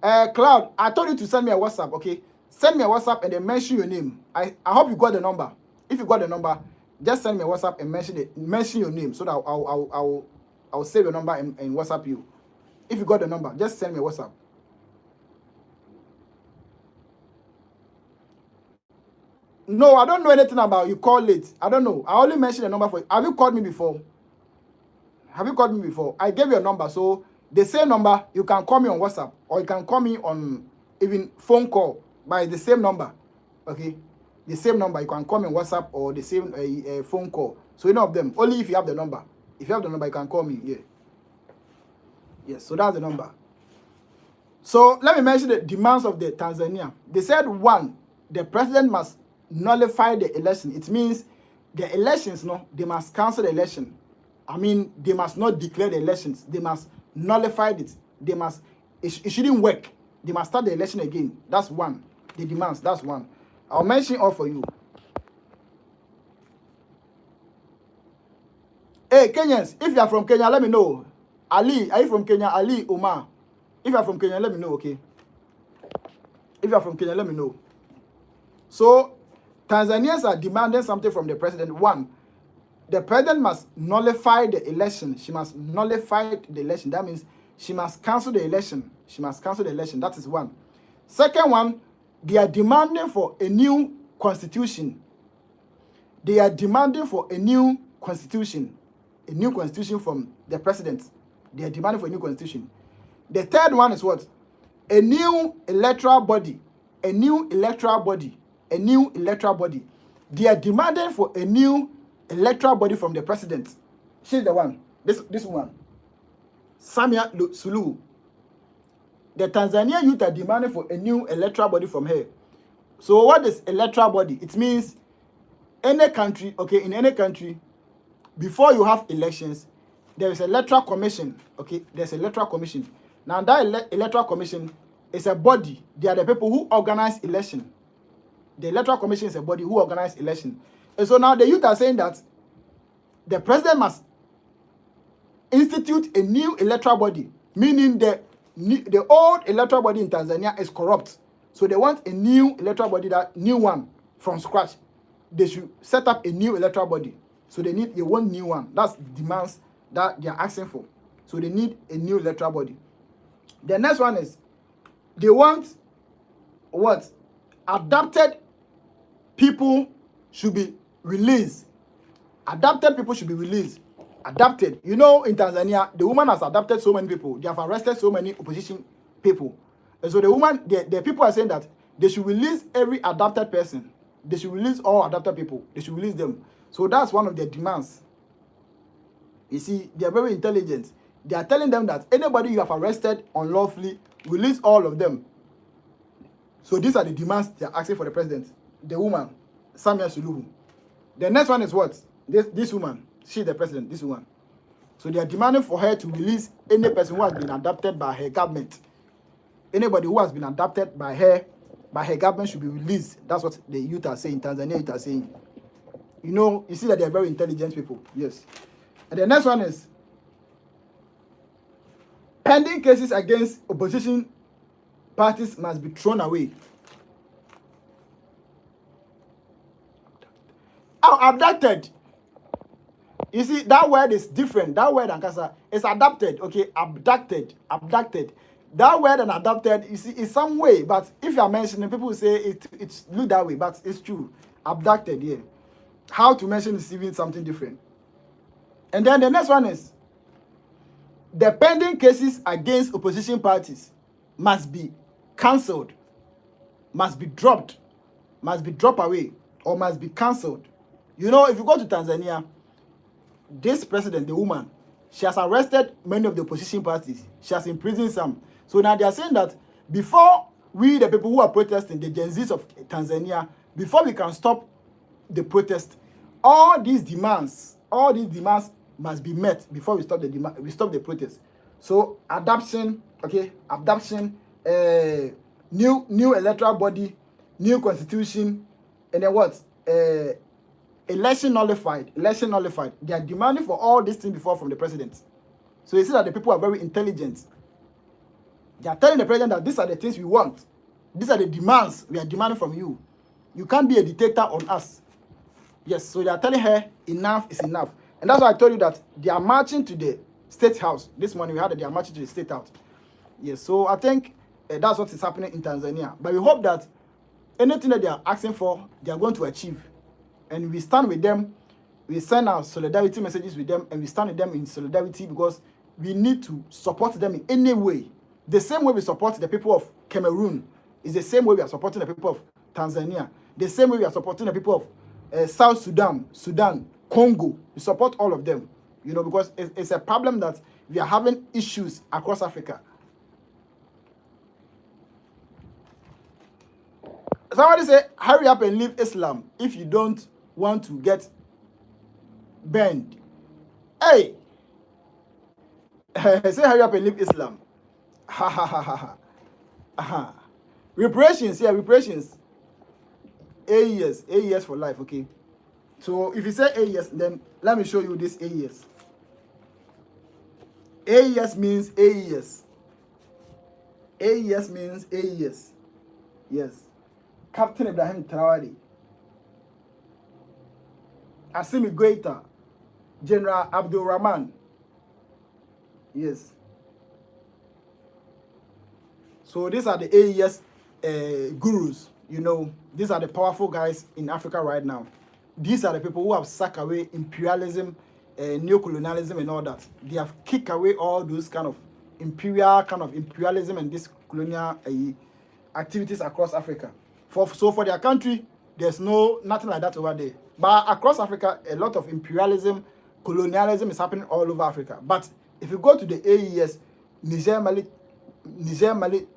Cloud, I told you to send me a WhatsApp, okay? Send me a WhatsApp and then mention your name. I hope you got the number. If you got the number, just send me a WhatsApp and mention your name so that I'll save your number and WhatsApp you. If you got the number, just send me a WhatsApp. No, I don't know anything about you. Call late. I don't know. I only mentioned the number for you. Have you called me before? I gave you a number. So the same number, you can call me on WhatsApp or you can call me on even phone call by the same number. Okay? The same number. You can call me on WhatsApp or the same phone call. So you know of them. Only if you have the number. If you have the number, you can call me. Yeah. Yes, so that's the number. So let me mention the demands of the Tanzania. They said the president must nullify the election. It means the elections, they must cancel the election. I mean, they must not declare the elections. They must nullify it. It shouldn't work. They must start the election again. That's one. The demands, that's one. I'll mention all for you. Hey, Kenyans, if you are from Kenya, let me know. Ali, are you from Kenya? Ali, Omar. If you are from Kenya, let me know, okay? If you are from Kenya, let me know. So, Tanzanians are demanding something from the president. The president must nullify the election. She must nullify the election. That means she must cancel the election. That is one. Second one, they are demanding for a new constitution. A new constitution from the president. They are demanding for a new constitution. The third one is what? a new electoral body, a new electoral body, a new electoral body. They are demanding for a new electoral body from the president. She's the one. This one. Samia Suluhu. The Tanzania youth are demanding for a new electoral body from her. So what is electoral body? It means any country, okay, in any country, before you have elections, there is electoral commission, okay? There's electoral commission. Now that electoral commission is a body. They are the people who organize election. The electoral commission is a body who organize election. And so now the youth are saying that the president must institute a new electoral body, meaning the old electoral body in Tanzania is corrupt. So they want a new electoral body, that new one from scratch. They should set up a new electoral body. So they want new one. That's demands that they are asking for. So they need a new electoral body. The next one is they want what? Adopted people should be released. Adopted people should be released. Adopted. You know, in Tanzania, the woman has adopted so many people. They have arrested so many opposition people. And so the woman, the people are saying that they should release every adopted person. They should release all adopted people. They should release them. So that's one of their demands. You see, they are very intelligent. They are telling them that anybody you have arrested unlawfully, release all of them. So these are the demands they are asking for the president. The woman, Samia Suluhu. The next one is what? This woman. She's the president, this woman. So they are demanding for her to release any person who has been adopted by her government. Anybody who has been adopted by her government should be released. That's what the youth are saying, Tanzania youth are saying. You know, you see that they are very intelligent people. Yes. And the next one is pending cases against opposition parties must be thrown away. Oh, abducted. You see, that word is different. That word, Ankasa, is adopted. Okay, abducted. That word and adopted, you see, is some way. But if you are mentioning, people will say it's look that way, but it's true. Abducted, yeah. How to mention is even something different. And then the next one is the pending cases against opposition parties must be cancelled, must be dropped away, or must be cancelled. You know, if you go to Tanzania, this president, the woman, she has arrested many of the opposition parties. She has imprisoned some. So now they are saying that before we, the people who are protesting, the Gen Zs of Tanzania, before we can stop the protest, all these demands must be met before we stop the protest. So adoption, new electoral body, new constitution, and then what? Election nullified. They are demanding for all these things before from the president. So you see that the people are very intelligent. They are telling the president that these are the things we want. These are the demands we are demanding from you. You can't be a dictator on us. Yes, so they are telling her enough is enough. And that's why I told you that they are marching to the State House. This morning we heard that they are marching to the State House. Yes, so I think that's what is happening in Tanzania. But we hope that anything that they are asking for, they are going to achieve. And we stand with them. We send our solidarity messages with them, and we stand with them in solidarity because we need to support them in any way. The same way we support the people of Cameroon is the same way we are supporting the people of Tanzania. The same way we are supporting the people of South Sudan, Congo. We support all of them, you know, because it's a problem that we are having issues across Africa. Somebody say, hurry up and leave Islam if you don't want to get burned. Hey! Say, hurry up and leave Islam. Ha ha ha ha ha. Reparations, yeah, reparations. 8 years. 8 years for life, okay? So if you say 8 years, then let me show you this 8 years. 8 years means 8 years. 8 years means 8 years. Yes. Captain Ibrahim Traore, Assimi Goita, General Abdul Rahman. Yes. So these are the 8 years gurus. You know, these are the powerful guys in Africa right now. These are the people who have sucked away imperialism, neocolonialism and all that. They have kicked away all those kind of imperialism and this colonial activities across Africa. So for their country, there's nothing like that over there. But across Africa, a lot of imperialism, colonialism is happening all over Africa. But if you go to the AES, Niger, Mali,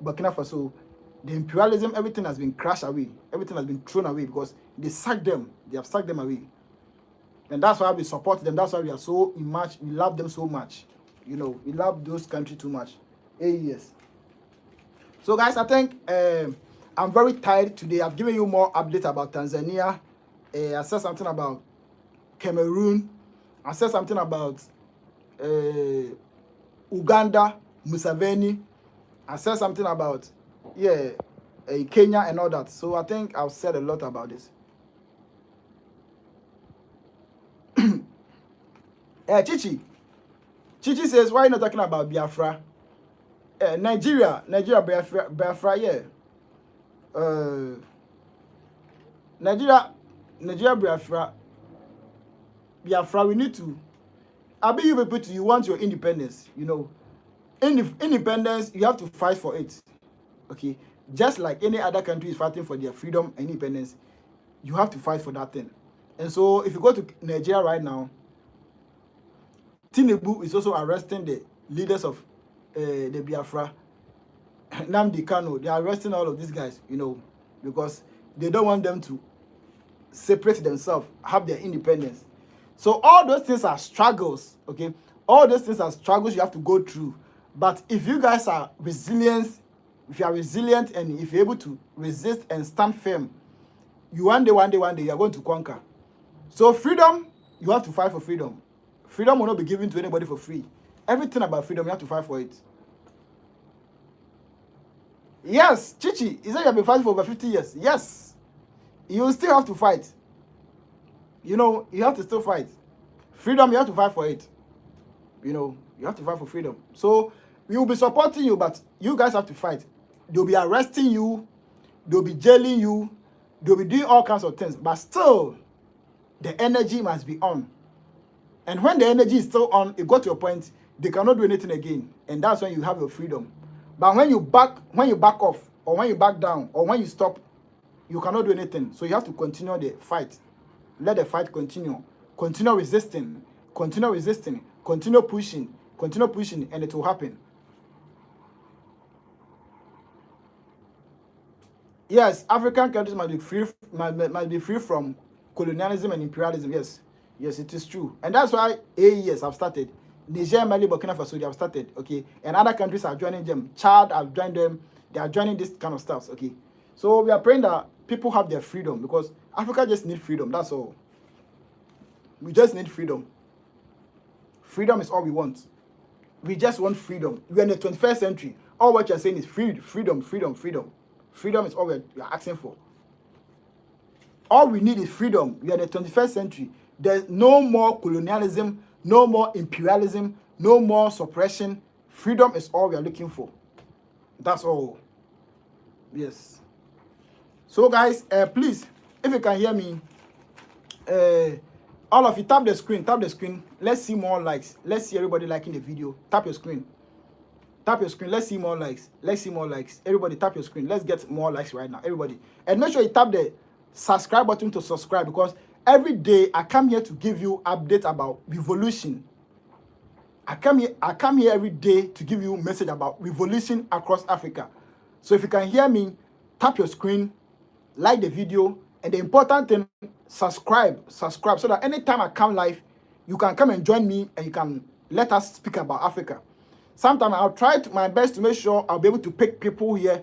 Burkina Faso, the imperialism, everything has been crashed away. Everything has been thrown away because they sacked them. They have sacked them away. And that's why we support them. That's why we are so much. We love them so much. You know, we love those countries too much. AES. So guys, I think I'm very tired today. I've given you more updates about Tanzania. I said something about Cameroon. I said something about Uganda, Museveni. I said something about Kenya and all that. So I think I've said a lot about this. Chichi says, why are you not talking about Biafra? Nigeria, Biafra, yeah. Nigeria, Biafra, we need to. I be you people you want your independence, you know. Independence, you have to fight for it. Okay? Just like any other country is fighting for their freedom and independence, you have to fight for that thing. And so if you go to Nigeria right now, Tinubu is also arresting the leaders of the Biafra. Nnamdi Kanu, they are arresting all of these guys, you know, because they don't want them to separate themselves, have their independence. So all those things are struggles, okay? All those things are struggles you have to go through. But if you guys are resilient, if you are resilient and if you're able to resist and stand firm, you one day, you are going to conquer. So freedom, you have to fight for freedom. Freedom will not be given to anybody for free. Everything about freedom, you have to fight for it. Yes, Chichi, he said you have been fighting for over 50 years. Yes, you still have to fight. You know, you have to still fight. Freedom, you have to fight for it. You know, you have to fight for freedom. So, we will be supporting you, but you guys have to fight. They'll be arresting you. They'll be jailing you. They'll be doing all kinds of things. But still, the energy must be on. And when the energy is still on, it got to a point, they cannot do anything again. And that's when you have your freedom. But when you back off, or when you back down, or when you stop, you cannot do anything. So you have to continue the fight. Let the fight continue. Continue resisting. Continue resisting. Continue pushing. Continue pushing, and it will happen. Yes, African countries must be free from colonialism and imperialism. Yes, yes, it is true, and that's why AES have started. Niger, Mali, Burkina Faso, they have started. Okay, and other countries are joining them. Chad have joined them. They are joining this kind of stuff. Okay, so we are praying that people have their freedom because Africa just needs freedom. That's all. We just need freedom. Freedom is all we want. We just want freedom. We are in the 21st century. All what you're saying is freedom. Freedom is all we are asking for. All we need is freedom. We are in the 21st century. There's no more colonialism, no more imperialism, no more suppression. Freedom is all we are looking for. That's all. Yes. So guys, please, if you can hear me, all of you tap the screen. Let's see more likes. Let's see everybody liking the video. Tap your screen. Let's see more likes. Everybody tap your screen. Let's get more likes right now, everybody. And make sure you tap the subscribe button to subscribe, because every day I come here to give you updates about revolution. I come here every day to give you a message about revolution across Africa. So if you can hear me, tap your screen, like the video, and the important thing, subscribe so that anytime I come live, you can come and join me and you can let us speak about Africa. Sometimes I'll try my best to make sure I'll be able to pick people here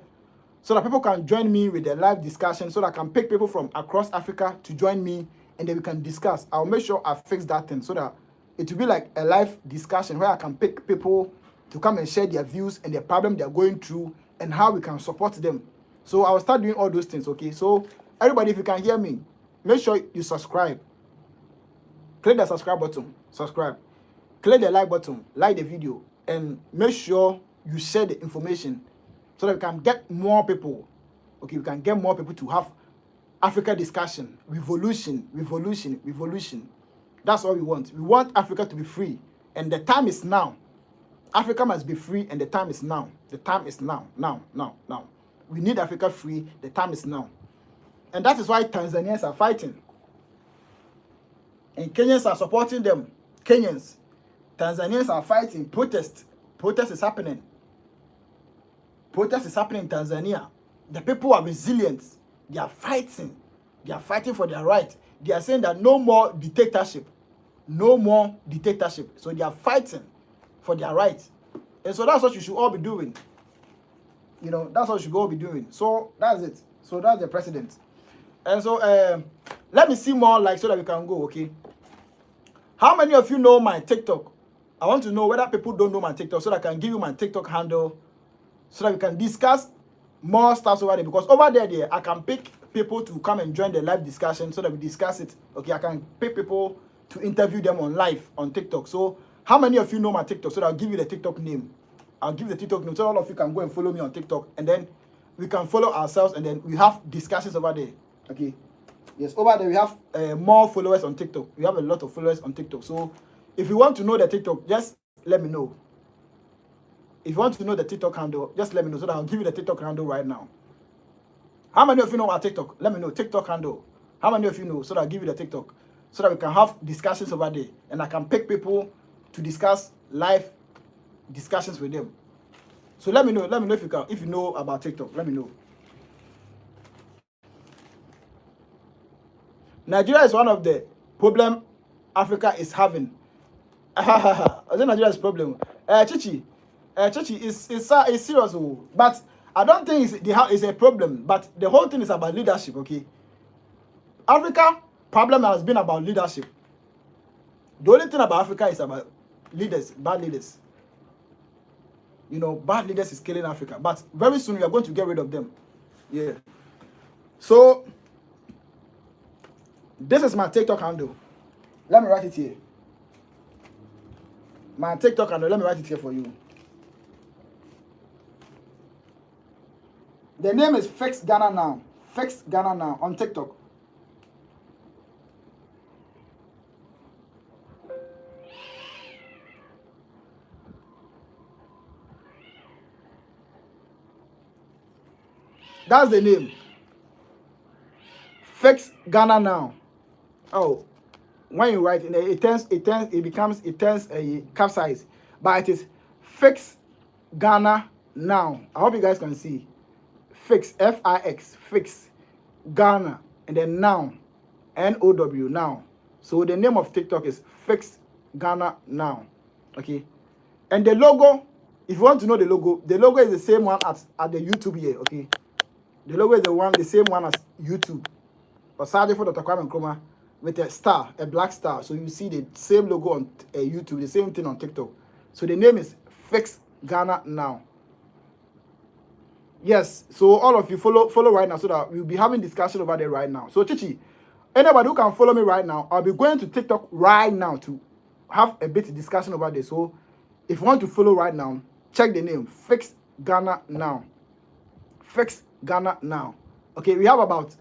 so that people can join me with their live discussion, so that I can pick people from across Africa to join me and then we can discuss. I'll make sure I fix that thing so that it will be like a live discussion where I can pick people to come and share their views and their problem they're going through and how we can support them. So I'll start doing all those things, okay? So everybody, if you can hear me, make sure you subscribe. Click the subscribe button, subscribe. Click the like button, like the video, and make sure you share the information so that we can get more people. Okay, we can get more people to have Africa discussion, revolution. That's all we want. We want Africa to be free, and the time is now. Africa must be free, and the time is now. The time is now. Now. We need Africa free. The time is now. And that is why Tanzanians are fighting. And Kenyans are supporting them. Tanzanians are fighting. Protest is happening. Protest is happening in Tanzania. The people are resilient. They are fighting. They are fighting for their right. They are saying that no more dictatorship. No more dictatorship. So they are fighting for their rights. And so that's what you should all be doing. You know, that's what you should all be doing. So that's it. So that's the president. And so let me see more like so that we can go, okay? How many of you know my TikTok? I want to know whether people don't know my TikTok so that I can give you my TikTok handle so that we can discuss more stuff over there. Because over there, I can pick people to come and join the live discussion so that we discuss it. Okay, I can pick people to interview them on live on TikTok. So how many of you know my TikTok? So that I'll give you the TikTok name. I'll give the TikTok name so all of you can go and follow me on TikTok. And then we can follow ourselves and then we have discussions over there. Okay. Yes, over there we have more followers on TikTok. We have a lot of followers on TikTok. So if you want to know the TikTok, just let me know. If you want to know the TikTok handle, just let me know so that I'll give you the TikTok handle right now. How many of you know our TikTok? Let me know. TikTok handle. How many of you know so that I'll give you the TikTok so that we can have discussions over there and I can pick people to discuss live discussions with them. So let me know. Let me know if you know about TikTok. Let me know. Nigeria is one of the problem Africa is having. I think Nigeria is problem. Chichi is serious, but I don't think it's a problem. But the whole thing is about leadership. Okay, Africa problem has been about leadership. The only thing about Africa is about leaders, bad leaders. You know, bad leaders is killing Africa. But very soon we are going to get rid of them. Yeah. So this is my TikTok handle. Let me write it here. My TikTok handle. Let me write it here for you. The name is Fix Ghana Now. Fix Ghana Now on TikTok. That's the name. Fix Ghana Now. Oh, when you write it becomes a capsize, but it is Fix Ghana Now. I hope you guys can see. Fix, F-I-X, Fix Ghana, and then Now, N-O-W, Now. So the name of TikTok is Fix Ghana Now. Okay, and the logo, if you want to know the logo is the same one at the YouTube here. Okay, the logo is the same one as YouTube. Osade for Dr. Kwame Nkrumah with a star, a black star. So you see the same logo on YouTube, the same thing on TikTok. So the name is Fix Ghana Now. Yes, so all of you follow right now so that we'll be having discussion over there right now. So Chichi, anybody who can follow me right now, I'll be going to TikTok right now to have a bit of discussion over there. So if you want to follow right now, check the name, Fix Ghana Now. Fix Ghana Now. Okay, we have about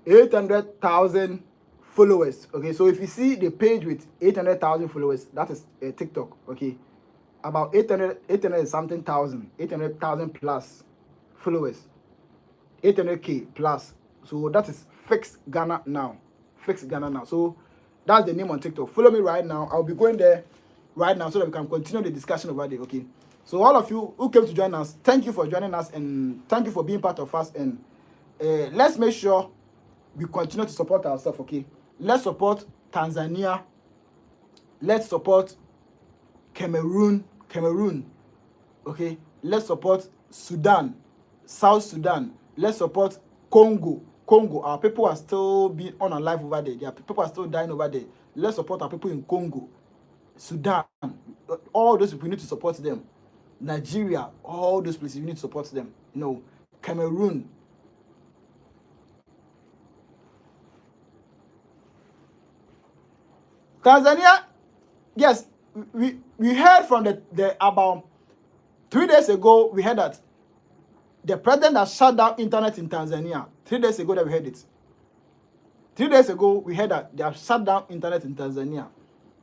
800,000 followers. Okay, so if you see the page with 800,000 followers, that is TikTok. Okay, about 800 something thousand, 800,000 plus followers, 800K plus. So that is Fix Ghana Now. Fix Ghana Now. So that's the name on TikTok. Follow me right now. I'll be going there right now so that we can continue the discussion over there. Okay, so all of you who came to join us, thank you for joining us and thank you for being part of us. And let's make sure we continue to support ourselves. Okay, let's support Tanzania. Let's support Cameroon. Okay, let's support Sudan, South Sudan. Let's support Congo. Our people are still being unalive over there. Their people are still dying over there. Let's support our people in Congo, Sudan. All those people, we need to support them. Nigeria, all those places, we need to support them. You know, Cameroon. Tanzania, yes, we heard from the about 3 days ago, we heard that the president has shut down internet in Tanzania. 3 days ago that we heard it. 3 days ago, we heard that they have shut down internet in Tanzania.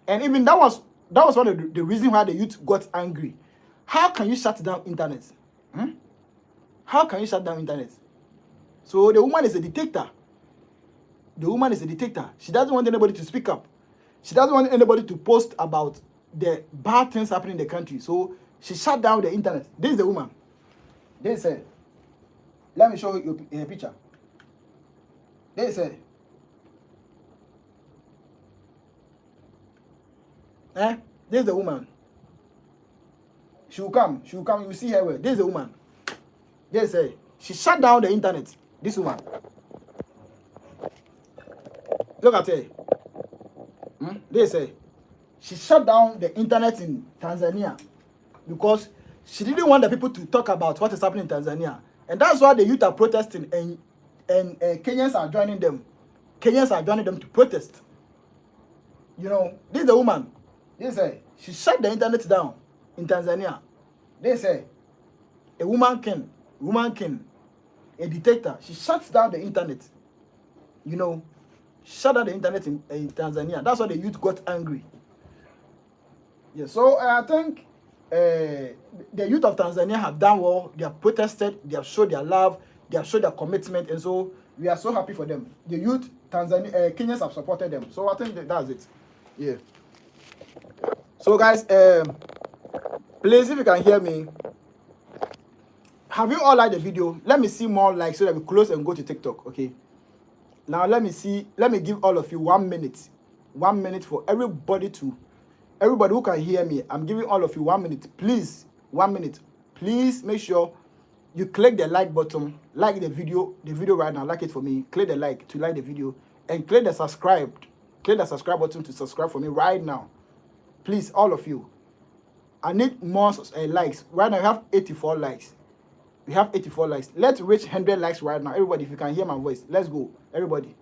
And even that was that was one of the reason why the youth got angry. How can you shut down internet? How can you shut down internet? So the woman is a dictator. The woman is a dictator. She doesn't want anybody to speak up. She doesn't want anybody to post about the bad things happening in the country. So she shut down the internet. This is the woman. This is let me show you a picture. This is this is the woman. She will come. You see her well. This is the woman. This is she shut down the internet. This woman. Look at her. This is she shut down the internet in Tanzania because she didn't want the people to talk about what is happening in Tanzania. And that's why the youth are protesting and Kenyans are joining them. Kenyans are joining them to protest. You know, this is the woman. This is she shut the internet down in Tanzania. This is a woman king, a dictator. She shuts down the internet. You know, shut down the internet in Tanzania. That's why the youth got angry. Yeah, so I think the youth of Tanzania have done well. They have protested. They have showed their love. They have showed their commitment, and so we are so happy for them. The youth Kenyans have supported them. So I think that's it. Yeah. So guys, please, if you can hear me, have you all liked the video? Let me see more likes so that we close and go to TikTok. Okay. Now let me give all of you 1 minute. 1 minute for everybody who can hear me. I'm giving all of you 1 minute. Please, 1 minute. Please make sure you click the like button, like the video right now, like it for me. Click the like to like the video and click the subscribe button to subscribe for me right now. Please, all of you. I need more likes. Right now we have 84 likes. We have 84 likes. Let's reach 100 likes right now. Everybody, if you can hear my voice, let's go. Everybody,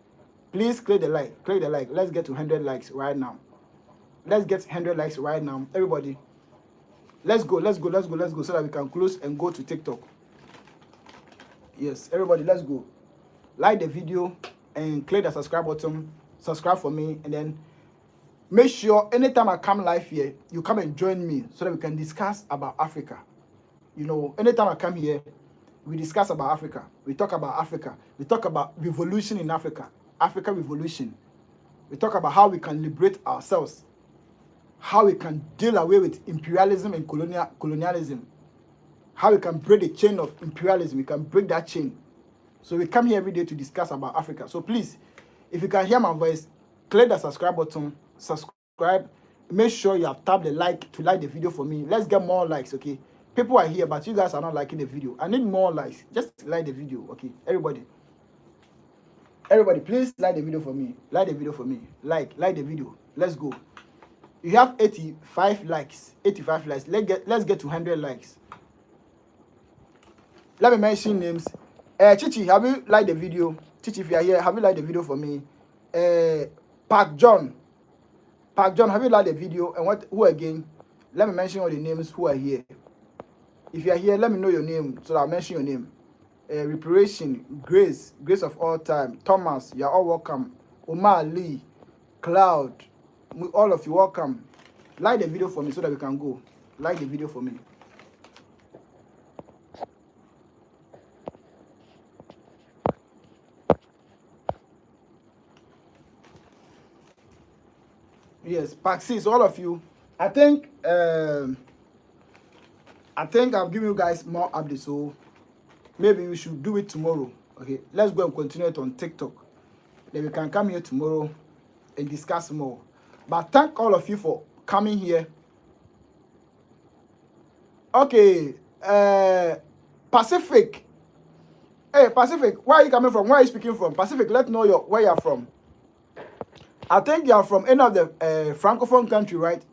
please click the like. Click the like. Let's get to 100 likes right now. Let's get 100 likes right now. Everybody, let's go so that we can close and go to TikTok. Yes, everybody, let's go. Like the video and click the subscribe button. Subscribe for me, and then make sure anytime I come live here, you come and join me so that we can discuss about Africa. You know, anytime I come here, we discuss about Africa. We talk about Africa. We talk about revolution in Africa. Africa revolution. We talk about how we can liberate ourselves. How we can deal away with imperialism and colonialism. How we can break the chain of imperialism. We can break that chain. So we come here every day to discuss about Africa. So please, if you can hear my voice, click the subscribe button. Subscribe. Make sure you have tapped the like to like the video for me. Let's get more likes, okay? People are here, but you guys are not liking the video. I need more likes. Just like the video, okay? Everybody, please like the video for me. Like the video for me. Like the video. Let's go. You have 85 likes. 85 likes. Let's get to 100 likes. Let me mention names. Chichi, have you liked the video? Chichi, if you are here, have you liked the video for me? Park John, have you liked the video? And who again? Let me mention all the names who are here. If you are here, let me know your name so that I'll mention your name. Reparation, Grace of all time, Thomas, you are all welcome. Omar Lee, Cloud, all of you welcome. Like the video for me so that we can go. Like the video for me. Yes, Paxis, all of you. I think I'll give you guys more updates, so maybe we should do it tomorrow. Okay, let's go and continue it on TikTok. Then we can come here tomorrow and discuss more. But thank all of you for coming here. Okay, Pacific. Hey, Pacific, where are you coming from? Where are you speaking from? Pacific, let me know where you're from. I think you are from any of the Francophone country, right?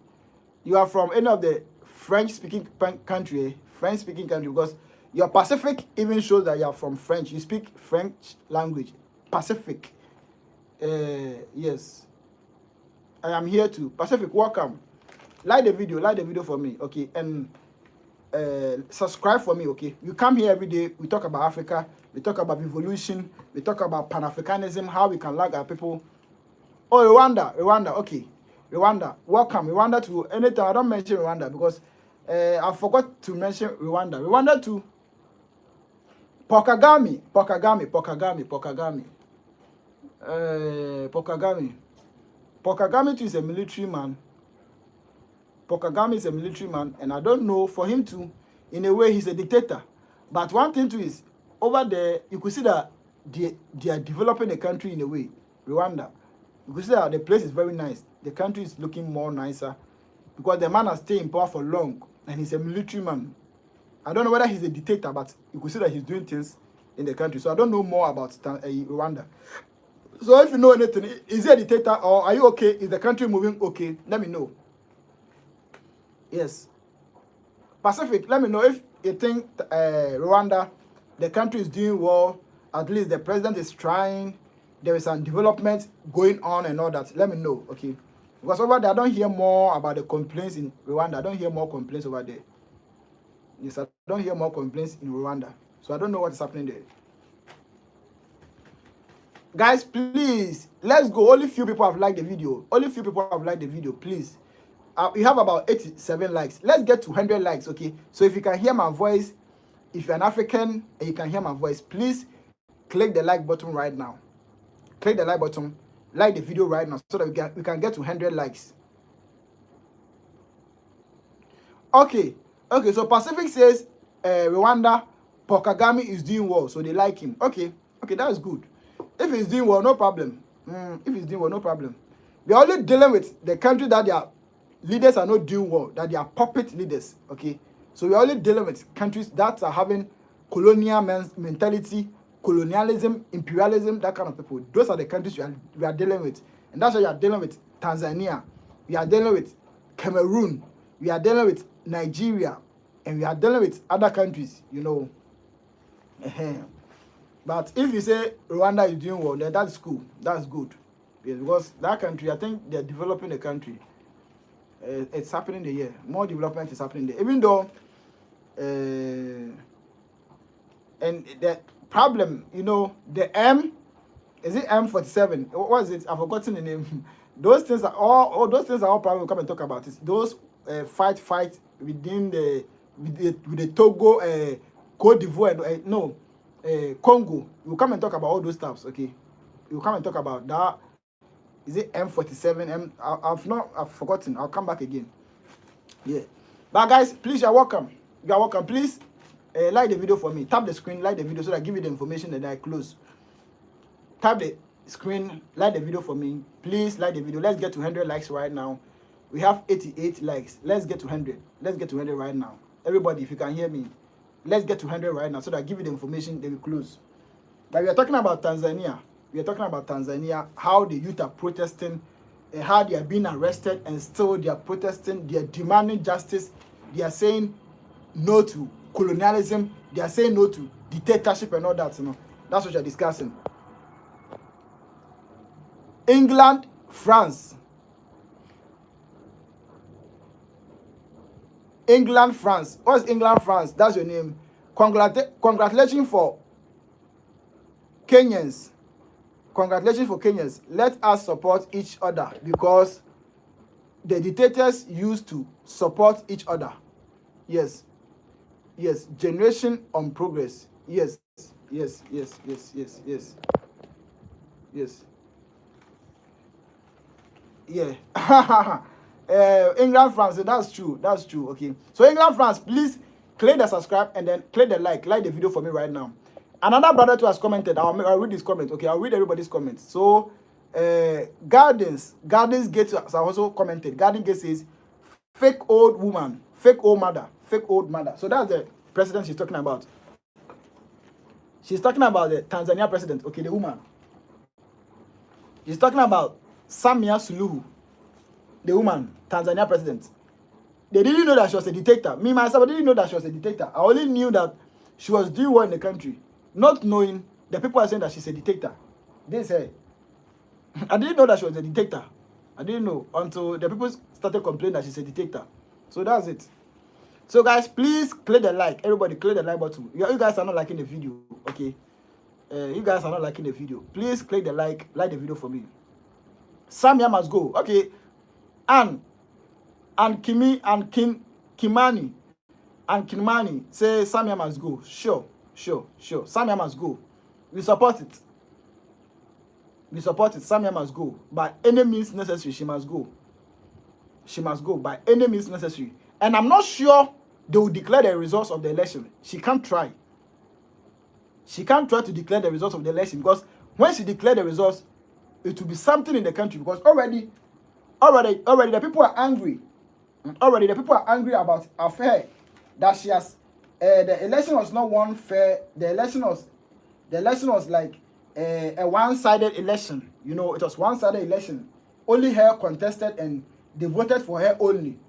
You are from any of the French-speaking country, because your Pacific even shows that you are from French. You speak French language. Pacific. Yes. I am here too. Pacific, welcome. Like the video for me, okay? And subscribe for me, okay? You come here every day. We talk about Africa. We talk about revolution. We talk about Pan-Africanism, how we can like our people. Oh, Rwanda, okay. Rwanda, welcome. Rwanda to anytime. I don't mention Rwanda because I forgot to mention Rwanda. Rwanda to Pokagami. Pokagami too is a military man. Pokagami is a military man, and I don't know, for him to, in a way, he's a dictator. But one thing too is, over there, you could see that they are developing the country in a way. Rwanda. You could see that the place is very nice. The country is looking more nicer because the man has stayed in power for long, and he's a military man. I don't know whether he's a dictator, but you could see that he's doing things in the country. So I don't know more about Rwanda. So if you know anything, is he a dictator or are you okay? Is the country moving okay? Let me know. Yes. Pacific, let me know if you think Rwanda, the country is doing well. At least the president is trying. There is some development going on and all that. Let me know, okay? Because over there, I don't hear more about the complaints in Rwanda. I don't hear more complaints over there. Yes, I don't hear more complaints in Rwanda. So I don't know what is happening there. Guys, please, let's go. Only few people have liked the video. Only few people have liked the video, please. We have about 87 likes. Let's get to 100 likes, okay? So if you can hear my voice, if you're an African and you can hear my voice, please click the like button right now. Click the like button, like the video right now so that we can get to 100 likes. Okay, so Pacific says Rwanda, Paul Kagame is doing well, so they like him. Okay, that's good. If he's doing well, no problem. If he's doing well, no problem. We're only dealing with the country that their leaders are not doing well, that they are puppet leaders, okay? So we're only dealing with countries that are having colonial mentality, colonialism, imperialism, that kind of people. Those are the countries we are dealing with. And that's why you are dealing with Tanzania. We are dealing with Cameroon. We are dealing with Nigeria. And we are dealing with other countries, you know. But if you say Rwanda is doing well, then that's cool. That's good. Yes, because that country, I think they're developing the country. It's happening there, yeah. More development is happening there. Even though, and the problem, you know, the is it M47? What is it? I've forgotten the name. Those things are all those things are all probably we'll come and talk about it. Those fight within with the Togo, Cote d'Ivoire, Congo. We'll come and talk about all those stuffs, okay? We'll come and talk about that. Is it M47? I've forgotten. I'll come back again. Yeah. But guys, please, you're welcome. You're welcome. Please like the video for me. Tap the screen, like the video so that I give you the information that I close. Tap the screen, like the video for me. Please like the video. Let's get to 100 likes right now. We have 88 likes. Let's get to 100. Let's get to 100 right now. Everybody, if you can hear me, let's get to 100 right now so that I give you the information that we close. But we are talking about Tanzania. We are talking about Tanzania, how the youth are protesting, how they are being arrested, and still they are protesting. They are demanding justice. They are saying no to colonialism. They are saying no to dictatorship and all that. You know, that's what you're discussing. England, France. England, France. What's England, France? That's your name. Congratulations for Kenyans. Congratulations for Kenyans. Let us support each other because the dictators used to support each other. Yes. Generation on progress. Yes. Yeah. England, France. That's true. Okay. So England, France, please click the subscribe and then click the like the video for me right now. Another brother too has commented. I'll read his comment. Okay, I'll read everybody's comments. So, Gardens Gate has also commented. Garden Gate says, fake old woman, fake old mother. So that's the president she's talking about. She's talking about the Tanzania president. Okay, the woman. She's talking about Samia Suluhu, the woman, Tanzania president. They didn't know that she was a dictator. Me, myself, I didn't know that she was a dictator. I only knew that she was doing well in the country. Not knowing the people are saying that she's a dictator. They say, I didn't know that she was a dictator. I didn't know until the people started complaining that she's a dictator. So that's it. So guys, please click the like. Everybody click the like button. You guys are not liking the video, okay? You guys are not liking the video. Please click the like the video for me. Samia must go. Okay. and Kimi and Kimani and Kimani say Samia must go. Sure. Samia must go. We support it. Samia must go. By any means necessary, she must go. She must go by any means necessary. And I'm not sure they will declare the results of the election. She can't try. She can't try to declare the results of the election, because when she declares the results, it will be something in the country, because already the people are angry. Already the people are angry about affair that she has. The election was not one fair. The election was like a one-sided election. You know, it was one-sided election. Only her contested, and they voted for her only.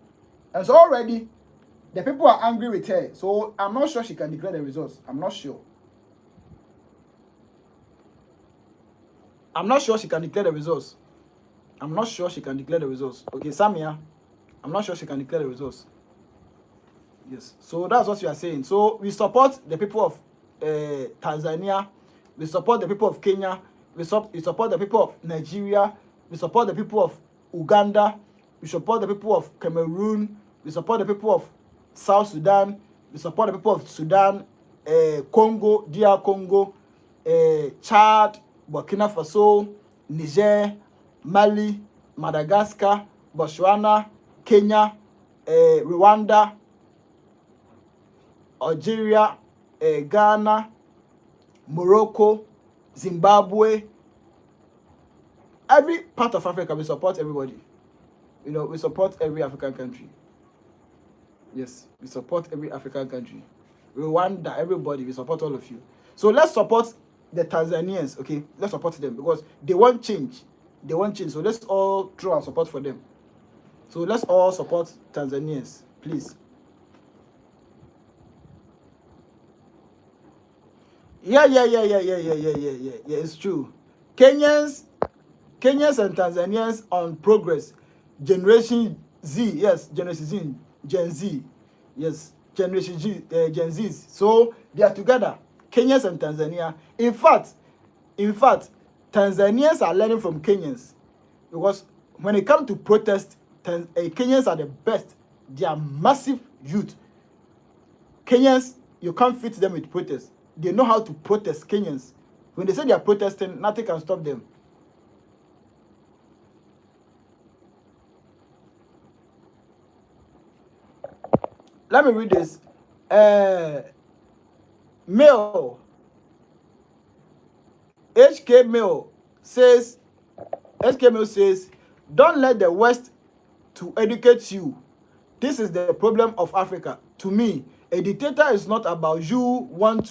And so already the people are angry with her. So I'm not sure she can declare the results. I'm not sure she can declare the results. Okay, Samia, I'm not sure she can declare the results. Yes. So that's what you are saying. So we support the people of Tanzania. We support the people of Kenya. We support the people of Nigeria. We support the people of Uganda. We support the people of Cameroon. We support the people of South Sudan. We support the people of Sudan, Congo, DR Congo, Chad, Burkina Faso, Niger, Mali, Madagascar, Botswana, Kenya, Rwanda, Algeria, Ghana, Morocco, Zimbabwe. Every part of Africa, we support everybody. You know, we support every African country. Yes, we support every African country. Rwanda, everybody, we support all of you. So let's support the Tanzanians, okay? Let's support them, because they want change. So let's all throw our support for them. So let's all support Tanzanians, please. Yeah, it's true. Kenyans and Tanzanians on progress. Generation Z, yes, Generation Z, Gen Z, yes, Generation G, Gen Zs. So they are together, Kenyans and Tanzania. In fact, Tanzanians are learning from Kenyans, because when it comes to protest, Kenyans are the best. They are massive youth. Kenyans, you can't fit them with protest. They know how to protest. Kenyans, when they say they are protesting, nothing can stop them. Let me read this. Mail. HK Mail says, don't let the West to educate you. This is the problem of Africa. To me, a dictator is not about you want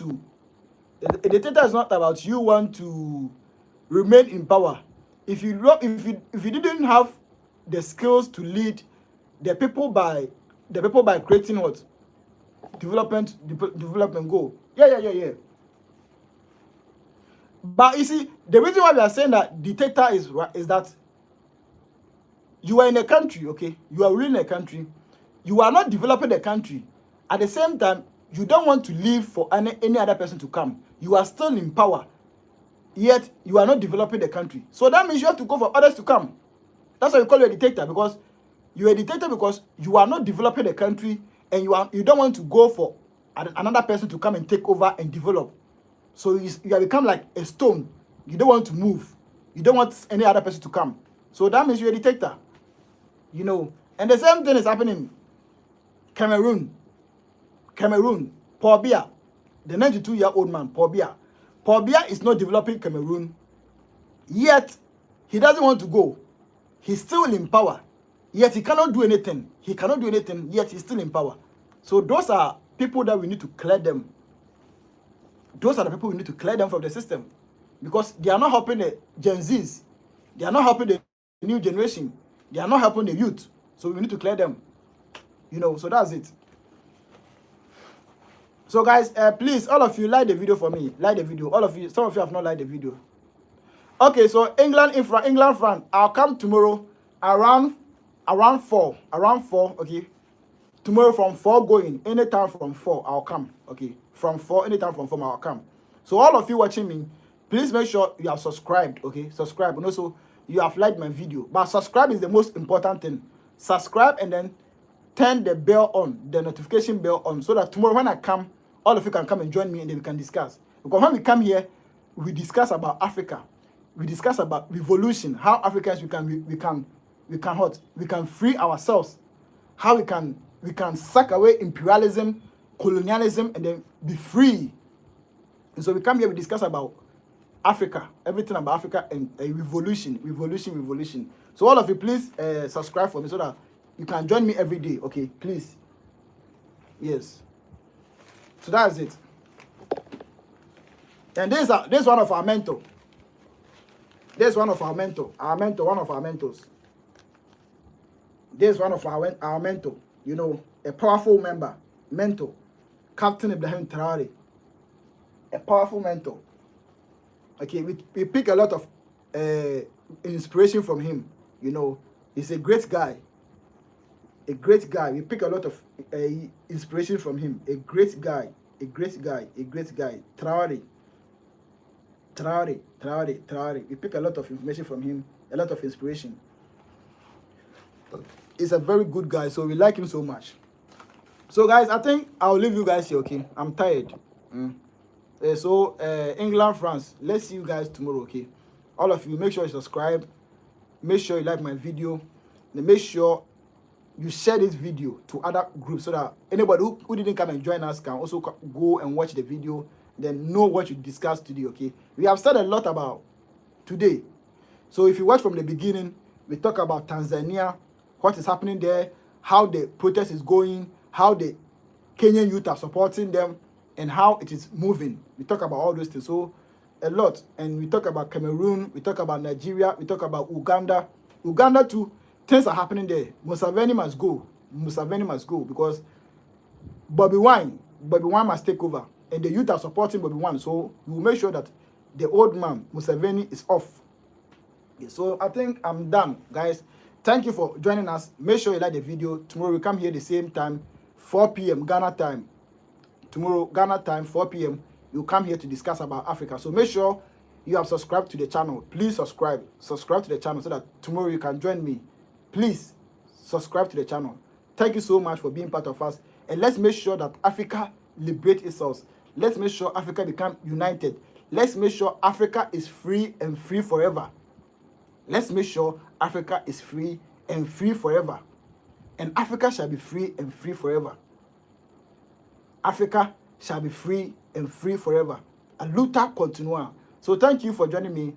to remain in power. If you didn't have the skills to lead the people by creating what? Development goal. Yeah. But you see, the reason why we are saying that dictator is that you are in a country, okay? You are ruling a country. You are not developing the country. At the same time, you don't want to leave for any other person to come. You are still in power, yet you are not developing the country. So that means you have to go for others to come. That's why you call you a dictator, because you are a dictator because you are not developing the country, and you don't want to go for another person to come and take over and develop. So you have become like a stone. You don't want to move. You don't want any other person to come. So that means you're a dictator. You know, and the same thing is happening. Cameroon, Paul Biya, the 92-year-old man, Paul Biya is not developing Cameroon, yet he doesn't want to go. He's still in power, yet he cannot do anything. Yet he's still in power. So those are people that we need to clear them. Those are the people we need to clear them from the system, because they are not helping the Gen Zs. They are not helping the new generation. They are not helping the youth. So we need to clear them. You know, so that's it. So guys, please, all of you, like the video for me. Like the video. All of you, some of you have not liked the video. Okay, so England, France. I'll come tomorrow around 4. Okay. Tomorrow from 4 going. Anytime from 4, I'll come. Okay. From 4, anytime from 4, I'll come. So all of you watching me, please make sure you have subscribed. Okay. Subscribe. And also, you have liked my video. But subscribe is the most important thing. subscribe, and then turn the bell on, the notification bell on, so that tomorrow when I come, all of you can come and join me and then we can discuss. Because when we come here, we discuss about Africa. We discuss about revolution, how Africans we can free ourselves, how we can suck away imperialism, colonialism, and then be free. And so we come here, we discuss about Africa, everything about Africa, and revolution. So all of you, please subscribe for me so that you can join me every day, okay? Please. Yes. So that's it. And this is one of our mentors. This is one of our mentors. One of our mentors. This is one of our mentor. You know, a powerful mentor, Captain Ibrahim Traore. A powerful mentor. Okay, we pick a lot of inspiration from him. You know, he's a great guy. A great guy. We pick a lot of inspiration from him. A great guy. Traore. We pick a lot of information from him. A lot of inspiration. He's a very good guy, so we like him so much. So guys, I think I'll leave you guys here, okay? I'm tired. England, France, let's see you guys tomorrow, okay? All of you, make sure you subscribe, make sure you like my video, and make sure you share this video to other groups so that anybody who didn't come and join us can also go and watch the video, then know what you discussed today, okay? We have said a lot about today. So if you watch from the beginning, we talk about Tanzania, what is happening there, how the protest is going, how the Kenyan youth are supporting them, and how it is moving. We talk about all those things, so a lot. And we talk about Cameroon, we talk about Nigeria, we talk about Uganda. Uganda too, things are happening there. Museveni must go because Bobby Wine must take over. And the youth are supporting Bobby Wine, so we will make sure that the old man, Museveni, is off. Yeah, so I think I'm done, guys. Thank you for joining us. Make sure you like the video. Tomorrow we come here the same time, 4 p.m. Ghana time. Tomorrow, Ghana time, 4 p.m. You come here to discuss about Africa. So make sure you have subscribed to the channel. Please subscribe. Subscribe to the channel so that tomorrow you can join me. Please subscribe to the channel. Thank you so much for being part of us. And let's make sure that Africa liberates itself. Let's make sure Africa becomes united. Let's make sure Africa is free and free forever. Let's make sure Africa is free and free forever. And Africa shall be free and free forever. Africa shall be free and free forever. A luta continua. So thank you for joining me.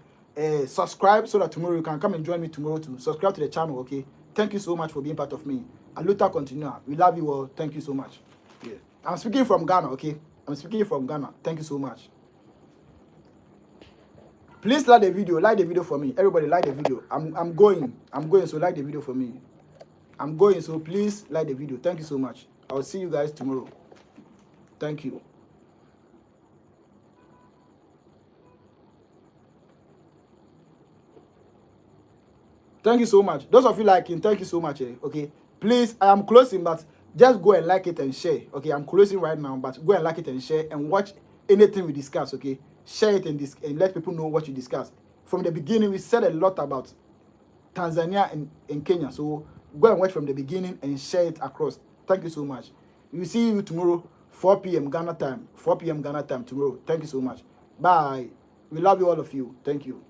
Subscribe so that tomorrow you can come and join me tomorrow too. Subscribe to the channel, okay? Thank you so much for being part of me. A luta continua. We love you all. Thank you so much. Yeah. I'm speaking from Ghana, okay? I'm speaking from Ghana. Thank you so much. Please like the video. Like the video for me. Everybody like the video. I'm going. So like the video for me. I'm going. So please like the video. Thank you so much. I'll see you guys tomorrow. Thank you. Thank you so much. Those of you liking, thank you so much. Okay. Please, I am closing, but just go and like it and share. Okay. I'm closing right now, but go and like it and share and watch anything we discuss. Okay. Share it and let people know what you discussed. From the beginning, we said a lot about Tanzania and Kenya. So go and watch from the beginning and share it across. Thank you so much. We will see you tomorrow, 4 p.m. Ghana time. 4 p.m. Ghana time tomorrow. Thank you so much. Bye. We love you, all of you. Thank you.